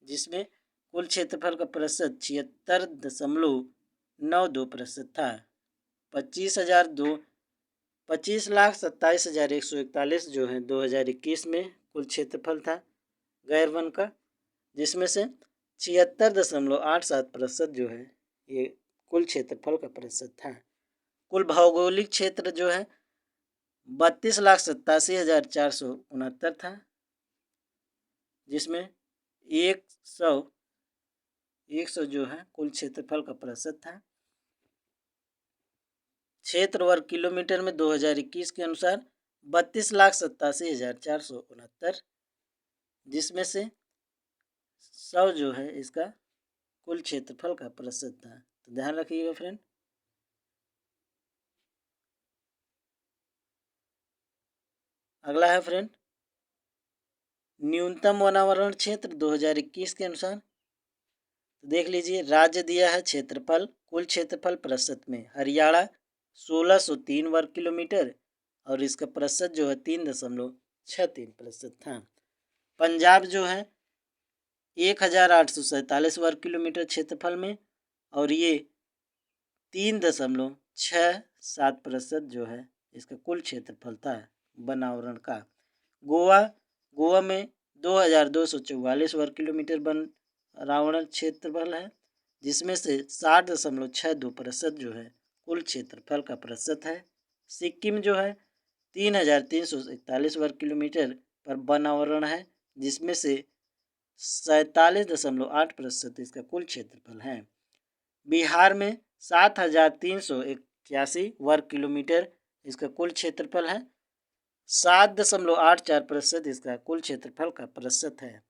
जिसमें कुल क्षेत्रफल का प्रतिशत 76.92% था। 25,27,141 जो है 2021 में कुल क्षेत्रफल था गैर वन का, जिसमें से 76.87% जो है ये कुल क्षेत्रफल का प्रतिशत था। कुल भौगोलिक क्षेत्र जो है 32,87,469 था, जिसमें 100 जो है कुल क्षेत्रफल का प्रतिशत था। क्षेत्र वर्ग किलोमीटर में 2021 के अनुसार 32,87,469, जिसमें से 100 जो है इसका कुल क्षेत्रफल का प्रतिशत था। तो ध्यान रखिएगा फ्रेंड। अगला है फ्रेंड न्यूनतम वनावरण क्षेत्र 2021 के अनुसार। तो देख लीजिए, राज्य दिया है क्षेत्रफल, कुल क्षेत्रफल प्रतिशत में हरियाणा 1603 वर्ग किलोमीटर, और इसका प्रतिशत जो है 3.63% था। पंजाब जो है 1,847 वर्ग किलोमीटर क्षेत्रफल में, और ये 3.67% जो है इसका कुल क्षेत्रफल था वनावरण का। गोवा में 2,244 वर्ग किलोमीटर वनावरण क्षेत्रफल है, जिसमें से 60.62% जो है कुल क्षेत्रफल का प्रतिशत है। सिक्किम जो है 3,341 वर्ग किलोमीटर पर वनावरण है, जिसमें से 47.8% इसका कुल क्षेत्रफल है। बिहार में 7,381 वर्ग किलोमीटर इसका कुल क्षेत्रफल है, 7.84% इसका कुल क्षेत्रफल का प्रतिशत है।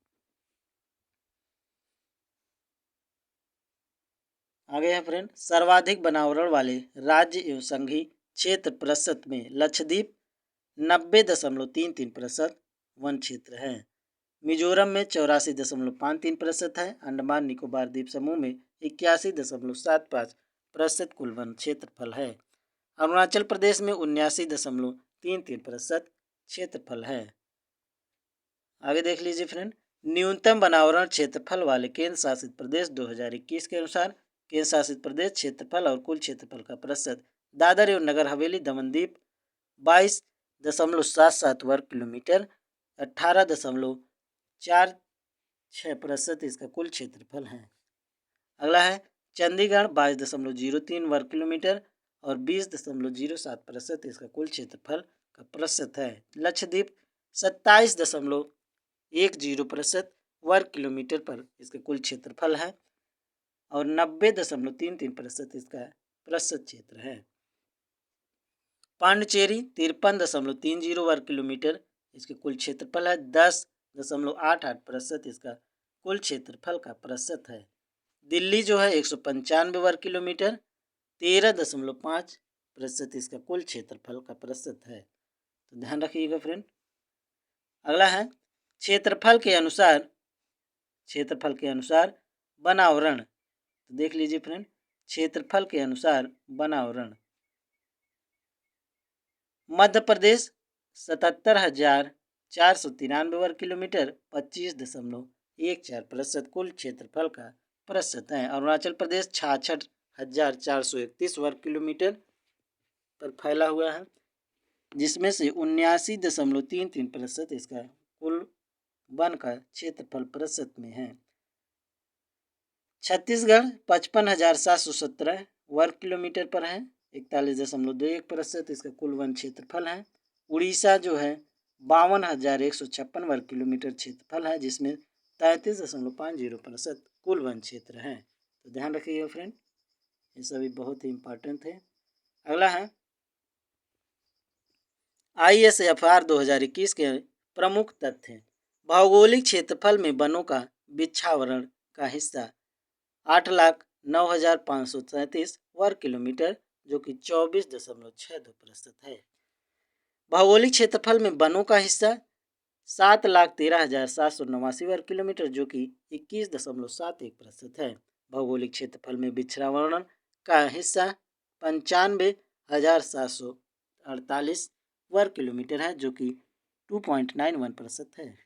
आगे है फ्रेंड सर्वाधिक वनावरण वाले राज्य एवं संघीय क्षेत्र प्रतिशत में लक्षद्वीप 90.33% वन क्षेत्र है। मिजोरम में 84.53% है। अंडमान निकोबार द्वीप समूह में 81.75% कुल वन क्षेत्रफल है। अरुणाचल प्रदेश में 79.33% क्षेत्रफल है। आगे देख लीजिए फ्रेंड, न्यूनतम वनावरण क्षेत्रफल वाले केंद्र शासित प्रदेश 2021 के अनुसार केंद्र शासित प्रदेश क्षेत्रफल और कुल क्षेत्रफल का प्रतिशत दादर एवं नगर हवेली दमनदीप 22.77 वर्ग किलोमीटर 18.46% इसका कुल क्षेत्रफल है। अगला है चंडीगढ़ 22.03 वर्ग किलोमीटर और 20.07% इसका कुल क्षेत्रफल का प्रतिशत है। लक्षद्वीप 27.10% वर्ग किलोमीटर पर इसका कुल क्षेत्रफल है और 90.33% इसका प्रतिशत क्षेत्र है। पांडिचेरी 53.30 वर्ग किलोमीटर इसके कुल क्षेत्रफल है। 10.88% इसका कुल क्षेत्रफल का प्रतिशत है। दिल्ली जो है 195 वर्ग किलोमीटर 13.5% इसका कुल क्षेत्रफल का प्रतिशत है। तो ध्यान रखिएगा फ्रेंड। अगला है क्षेत्रफल के अनुसार वनावरण। तो देख लीजिए फ्रेंड, क्षेत्रफल के अनुसार वनावरण मध्य प्रदेश 77,493 वर्ग किलोमीटर 25.14% कुल क्षेत्रफल का प्रतिशत है। अरुणाचल प्रदेश 66,431 वर्ग किलोमीटर पर फैला हुआ है, जिसमें से 79.33% इसका कुल वन का क्षेत्रफल प्रतिशत में है। छत्तीसगढ़ 55,717 वर्ग किलोमीटर पर है, 41.21% इसका कुल वन क्षेत्रफल है। उड़ीसा जो है 52,156 वर्ग किलोमीटर क्षेत्रफल है, जिसमें 33.50% कुल वन क्षेत्र है। तो ध्यान रखिएगा फ्रेंड, ये सभी बहुत ही इम्पोर्टेंट है। अगला है ISFR 2021 के प्रमुख तथ्य। भौगोलिक क्षेत्रफल में वनों का बिछावरण का हिस्सा 8,09,537 वर्ग किलोमीटर जो कि 24.62% है। भौगोलिक क्षेत्रफल में वनों का हिस्सा 7,13,789 वर्ग किलोमीटर जो कि 21.71% है। भौगोलिक क्षेत्रफल में बिछावरण का हिस्सा 95,748 वर्ग किलोमीटर है जो कि 2.91% है।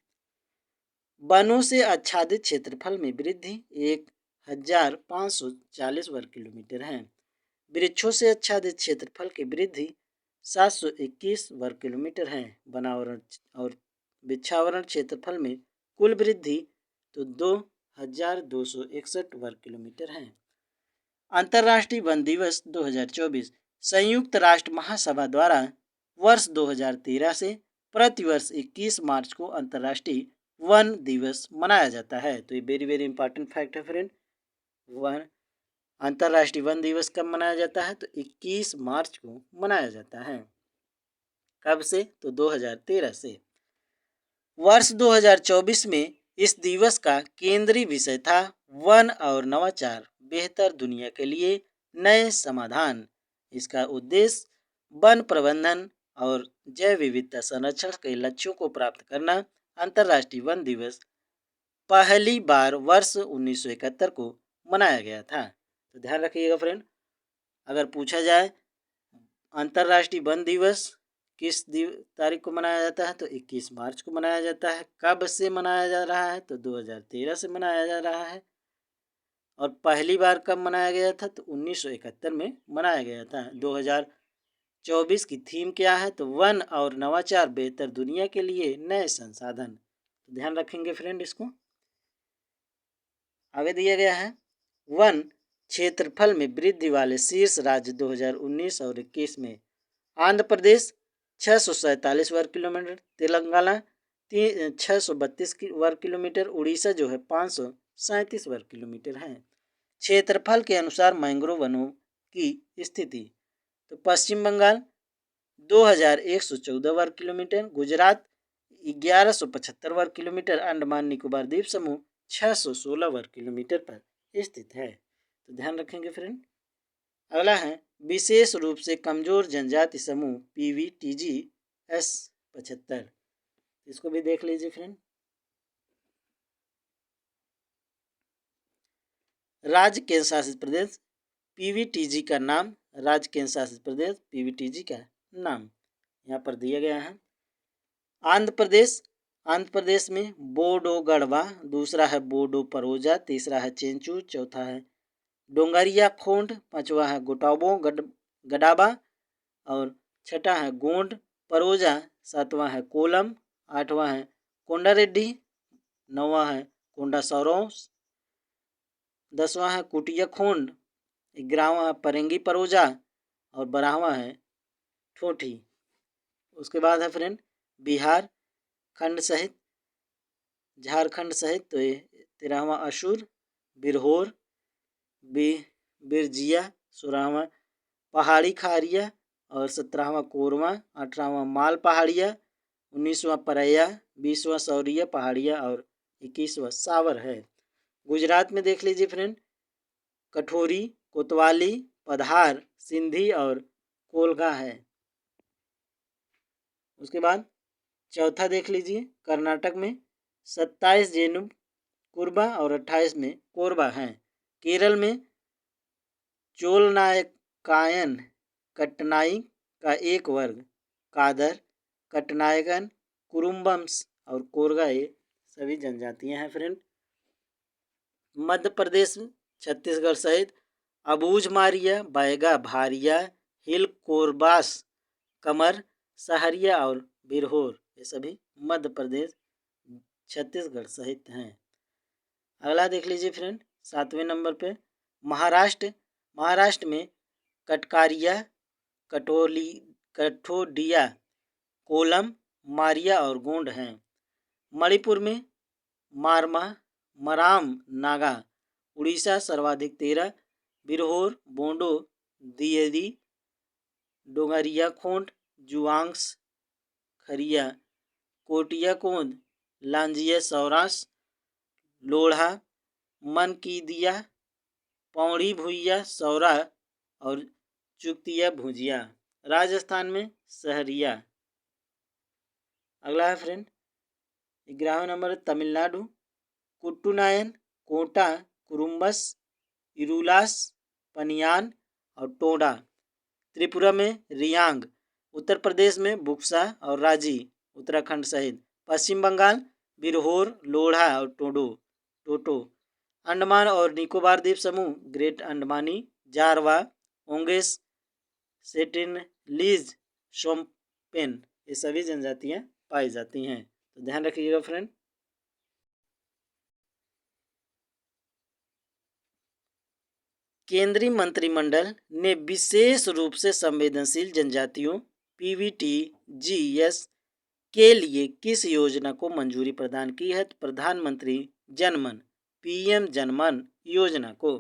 वनों से आच्छादित क्षेत्रफल में वृद्धि 1,540 वर्ग किलोमीटर है। वृक्षों से आच्छादित क्षेत्रफल की वृद्धि 721 वर्ग किलोमीटर है। वनावरण और बिछावरण क्षेत्रफल में कुल वृद्धि तो 2,261 वर्ग किलोमीटर है। अंतर्राष्ट्रीय वन दिवस 2024 संयुक्त राष्ट्र महासभा द्वारा वर्ष 2013 से प्रतिवर्ष 21 मार्च को अंतर्राष्ट्रीय वन दिवस मनाया जाता है। तो ये वेरी वेरी इंपॉर्टेंट फैक्ट है फ्रेंड। अंतर्राष्ट्रीय वन दिवस कब मनाया जाता है? तो 21 मार्च को मनाया जाता है। कब से? तो 2013 से। वर्ष 2024 में इस दिवस का केंद्रीय विषय था वन और नवाचार, बेहतर दुनिया के लिए नए समाधान। इसका उद्देश्य वन प्रबंधन और जैव विविधता संरक्षण के लक्ष्यों को प्राप्त करना। अंतर्राष्ट्रीय वन दिवस पहली बार वर्ष 1971 को मनाया गया था। तो ध्यान रखिएगा फ्रेंड, अगर पूछा जाए अंतर्राष्ट्रीय वन दिवस किस तारीख को मनाया जाता है तो 21 मार्च को मनाया जाता है। कब से मनाया जा रहा है? तो 2013 से मनाया जा रहा है। और पहली बार कब मनाया गया था? तो 1971 में मनाया गया था। 2024 की थीम क्या है? तो वन और नवाचार, बेहतर दुनिया के लिए नए संसाधन। तो ध्यान रखेंगे फ्रेंड इसको। आगे दिया गया है वन क्षेत्रफल में वृद्धि वाले शीर्ष राज्य 2019 और 21 में आंध्र प्रदेश 647 वर्ग किलोमीटर, तेलंगाना 632 वर्ग किलोमीटर, उड़ीसा जो है 537 वर्ग किलोमीटर है। क्षेत्रफल के अनुसार मैंग्रोव वनों की स्थिति तो पश्चिम बंगाल 2114 वर्ग किलोमीटर, गुजरात 1175 वर्ग किलोमीटर, अंडमान निकोबार द्वीप समूह 616 वर्ग किलोमीटर पर स्थित है। तो ध्यान रखेंगे फ्रेंड। अगला है विशेष रूप से कमजोर जनजाति समूह PVTGS 75। इसको भी देख लीजिए फ्रेंड। राज्य केंद्र शासित प्रदेश पीवीटीजी का नाम, राज्य केंद्र शासित प्रदेश पीवीटीजी का नाम यहाँ पर दिया गया है। आंध्र प्रदेश, आंध्र प्रदेश में बोडो गढ़वा, दूसरा है बोडो परोजा, तीसरा है चेंचू, चौथा है डोंगरिया खोंड, पांचवा है गोटाबो गडाबा और छठा है गोंड परोजा, सातवां है कोलम, आठवां है कोंडारेड्डी, नौवां है कोंडा सौरोस, 10वां है कुटिया खोंड, 11वां है परेंगी परोजा और 12वां है ठोठी। उसके बाद है फ्रेंड बिहार खंड सहित, झारखंड सहित, तो ये 13वां असुर, बिरहोर, बिरजिया, 16वां पहाड़ी खारिया और 17वां कोरवा, 18वां माल पहाड़िया, 19वां परैया, 20वां सौरिया पहाड़िया और 21वां सावर है। गुजरात में देख लीजिए फ्रेंड, कठोरी, कोतवाली, पधार, सिंधी और कोलगा है। उसके बाद चौथा देख लीजिए, कर्नाटक में 27 जेनुब कुर्बा और 28 में कोरबा हैं। केरल में चोल नायकायन कट्टनाई का एक वर्ग, कादर, कट्टनायकन, कुरुम्बम्स और कोरगा ये सभी जनजातियां हैं फ्रेंड। मध्य प्रदेश में छत्तीसगढ़ सहित अबूझ मारिया, बैगा भारिया, हिल कोरबास, कमर, सहरिया और बिरहोर ये सभी मध्य प्रदेश छत्तीसगढ़ सहित हैं। अगला देख लीजिए फ्रेंड, 7वें नंबर पे महाराष्ट्र, महाराष्ट्र में कटकारिया, कठोडिया, कोलम, मारिया और गोंड हैं। मणिपुर में मारमा, मराम, नागा, उड़ीसा सर्वाधिक 13, बिरहोर, बोंडो, दियेदी, डोंगरिया खोंड, जुआंग्स, खरिया, कोटिया कोंद, लांजिया सौरास, लोढ़ा, मनकीदिया, पौड़ी भुइया, सौरा और चुक्तिया भुजिया। राजस्थान में सहरिया। अगला है फ्रेंड 11वां नंबर तमिलनाडु, कुट्टुनायन, कोटा, कुरुम्बस, इरुलास, पनियान और टोडा। त्रिपुरा में रियांग। उत्तर प्रदेश में बुक्सा और राजी, उत्तराखंड सहित। पश्चिम बंगाल बिरहोर, लोढ़ा और टोटो। अंडमान और निकोबार द्वीप समूह, ग्रेट अंडमानी, जारवा, ओंगेस, सेटिनलीज, शोम्पेन ये सभी जनजातियां पाई जाती हैं। तो ध्यान रखिएगा फ्रेंड। केंद्रीय मंत्रिमंडल ने विशेष रूप से संवेदनशील जनजातियों पीवीटी-जीएस के लिए किस योजना को मंजूरी प्रदान की है? तो प्रधानमंत्री जनमन पीएम जनमन योजना को।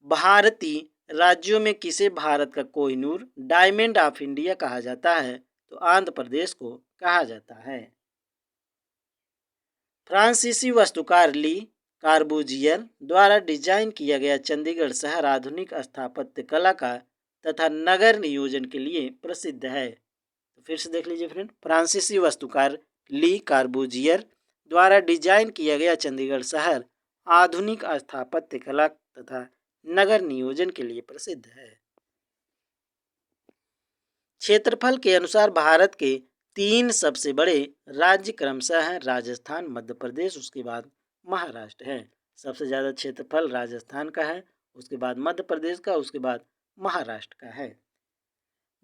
भारतीय राज्यों में किसे भारत का कोहिनूर, डायमंड ऑफ इंडिया कहा जाता है? तो आंध्र प्रदेश को कहा जाता है। फ्रांसीसी वास्तुकार ली कार्बूजियर द्वारा डिजाइन किया गया चंडीगढ़ शहर आधुनिक स्थापत्य कला का तथा नगर नियोजन के लिए प्रसिद्ध है। तो फिर से देख लीजिए फ्रेंड, फ्रांसीसी वास्तुकार ली कार्बूजियर द्वारा डिजाइन किया गया चंडीगढ़ शहर आधुनिक स्थापत्य कला तथा नगर नियोजन के लिए प्रसिद्ध है। क्षेत्रफल के अनुसार भारत के 3 सबसे बड़े राज्य क्रमशः हैं राजस्थान, मध्य प्रदेश, उसके बाद महाराष्ट्र है। सबसे ज़्यादा क्षेत्रफल राजस्थान का है, उसके बाद मध्य प्रदेश का, उसके बाद महाराष्ट्र का है।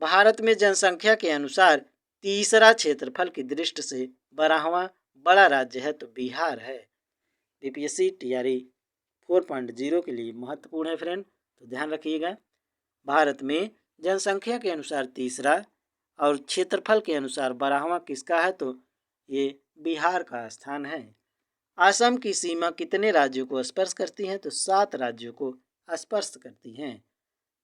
भारत में जनसंख्या के अनुसार तीसरा क्षेत्रफल की दृष्टि से 12वां बड़ा राज्य है तो बिहार है। बीपीएससी टीआरई 4.0 के लिए महत्वपूर्ण है फ्रेंड, तो ध्यान रखिएगा। भारत में जनसंख्या के अनुसार तीसरा और क्षेत्रफल के अनुसार 12वां किसका है? तो ये बिहार का स्थान है। असम की सीमा कितने राज्यों को स्पर्श करती है? तो 7 राज्यों को स्पर्श करती हैं।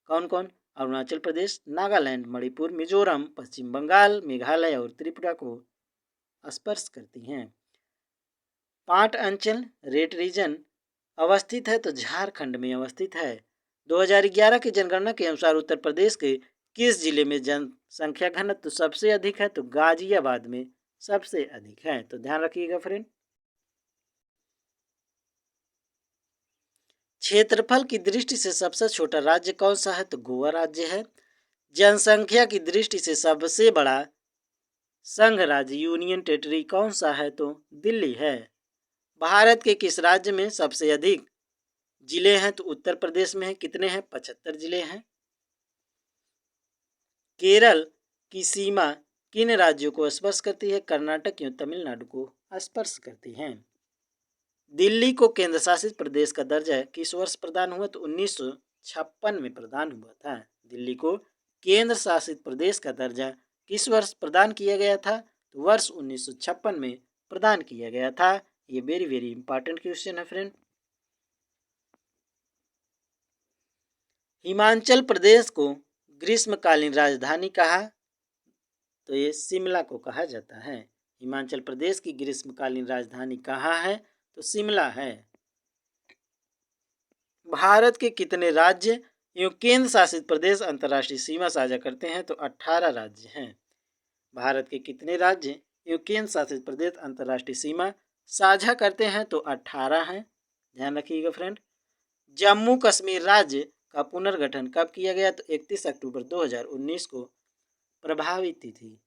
कौन कौन? अरुणाचल प्रदेश, नागालैंड, मणिपुर, मिजोरम, पश्चिम बंगाल, मेघालय और त्रिपुरा को स्पर्श करती हैं। पाट अंचल रेड रीजन अवस्थित है तो झारखंड में अवस्थित है। 2011 की जनगणना के अनुसार उत्तर प्रदेश के किस जिले में जनसंख्या घनत्व सबसे अधिक है? तो गाजियाबाद में सबसे अधिक है। तो ध्यान रखिएगा फ्रेंड। क्षेत्रफल की दृष्टि से सबसे छोटा राज्य कौन सा है? तो गोवा राज्य है। जनसंख्या की दृष्टि से सबसे बड़ा संघ राज्य यूनियन टेरिटरी कौन सा है? तो दिल्ली है। भारत के किस राज्य में सबसे अधिक जिले हैं? तो उत्तर प्रदेश में है। कितने हैं? 75 जिले हैं। केरल की सीमा किन राज्यों को स्पर्श करती है? कर्नाटक एवं तमिलनाडु को स्पर्श करती है। दिल्ली को केंद्र शासित प्रदेश का दर्जा किस वर्ष प्रदान हुआ? तो 1956 में प्रदान हुआ था। दिल्ली को केंद्र शासित प्रदेश का दर्जा किस वर्ष प्रदान किया गया था? तो वर्ष 1956 में प्रदान किया गया था। ये वेरी वेरी इंपॉर्टेंट क्वेश्चन है फ्रेंड। हिमाचल प्रदेश को ग्रीष्मकालीन राजधानी कहा? तो ये शिमला को कहा जाता है। हिमाचल प्रदेश की ग्रीष्मकालीन राजधानी कहाँ है? तो शिमला है। भारत के कितने राज्य एवं केंद्र शासित प्रदेश अंतर्राष्ट्रीय सीमा साझा करते हैं? तो 18 राज्य हैं। भारत के कितने राज्य एवं केंद्र शासित प्रदेश अंतर्राष्ट्रीय सीमा साझा करते हैं? तो 18 हैं। ध्यान रखिएगा फ्रेंड। जम्मू कश्मीर राज्य का पुनर्गठन कब किया गया? तो 31 अक्टूबर 2019 को प्रभावित थी।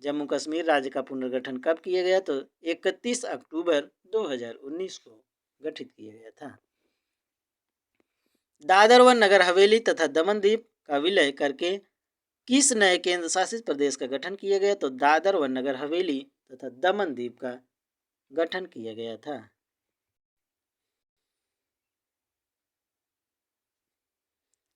जम्मू कश्मीर राज्य का पुनर्गठन कब किया गया? तो 31 अक्टूबर 2019 को गठित किया गया था। दादर व नगर हवेली तथा दमन द्वीप का विलय करके किस नए केंद्र शासित प्रदेश का गठन किया गया? तो दादर व नगर हवेली तथा दमन द्वीप का गठन किया गया था।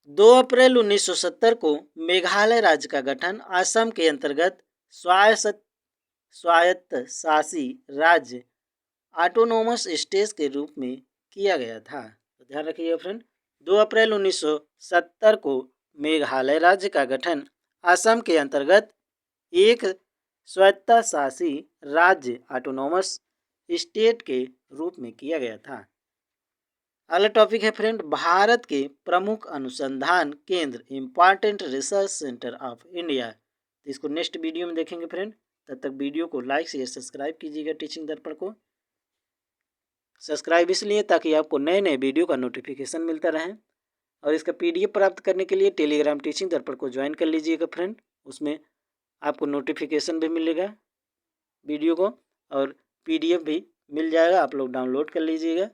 2 अप्रैल 1970 को मेघालय राज्य का गठन असम के अंतर्गत स्वायत्त शासी राज्य ऑटोनोमस स्टेट के रूप में किया गया था। तो ध्यान रखिएगा फ्रेंड, 2 अप्रैल 1970 को मेघालय राज्य का गठन असम के अंतर्गत एक स्वायत्तशासी राज्य ऑटोनोमस स्टेट के रूप में किया गया था। अगला टॉपिक है फ्रेंड, भारत के प्रमुख अनुसंधान केंद्र important research centre of India. तो इसको नेक्स्ट वीडियो में देखेंगे फ्रेंड। तब तक वीडियो को लाइक शेयर सब्सक्राइब कीजिएगा। टीचिंग दर्पण को सब्सक्राइब इसलिए ताकि आपको नए नए वीडियो का नोटिफिकेशन मिलता रहे। और इसका PDF प्राप्त करने के लिए टेलीग्राम टीचिंग दर्पण को ज्वाइन कर लीजिएगा फ्रेंड। उसमें आपको नोटिफिकेशन भी मिलेगा वीडियो को, और PDF भी मिल जाएगा, आप लोग डाउनलोड कर लीजिएगा।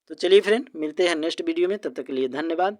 तो चलिए फ्रेंड, मिलते हैं नेक्स्ट वीडियो में। तब तक के लिए धन्यवाद।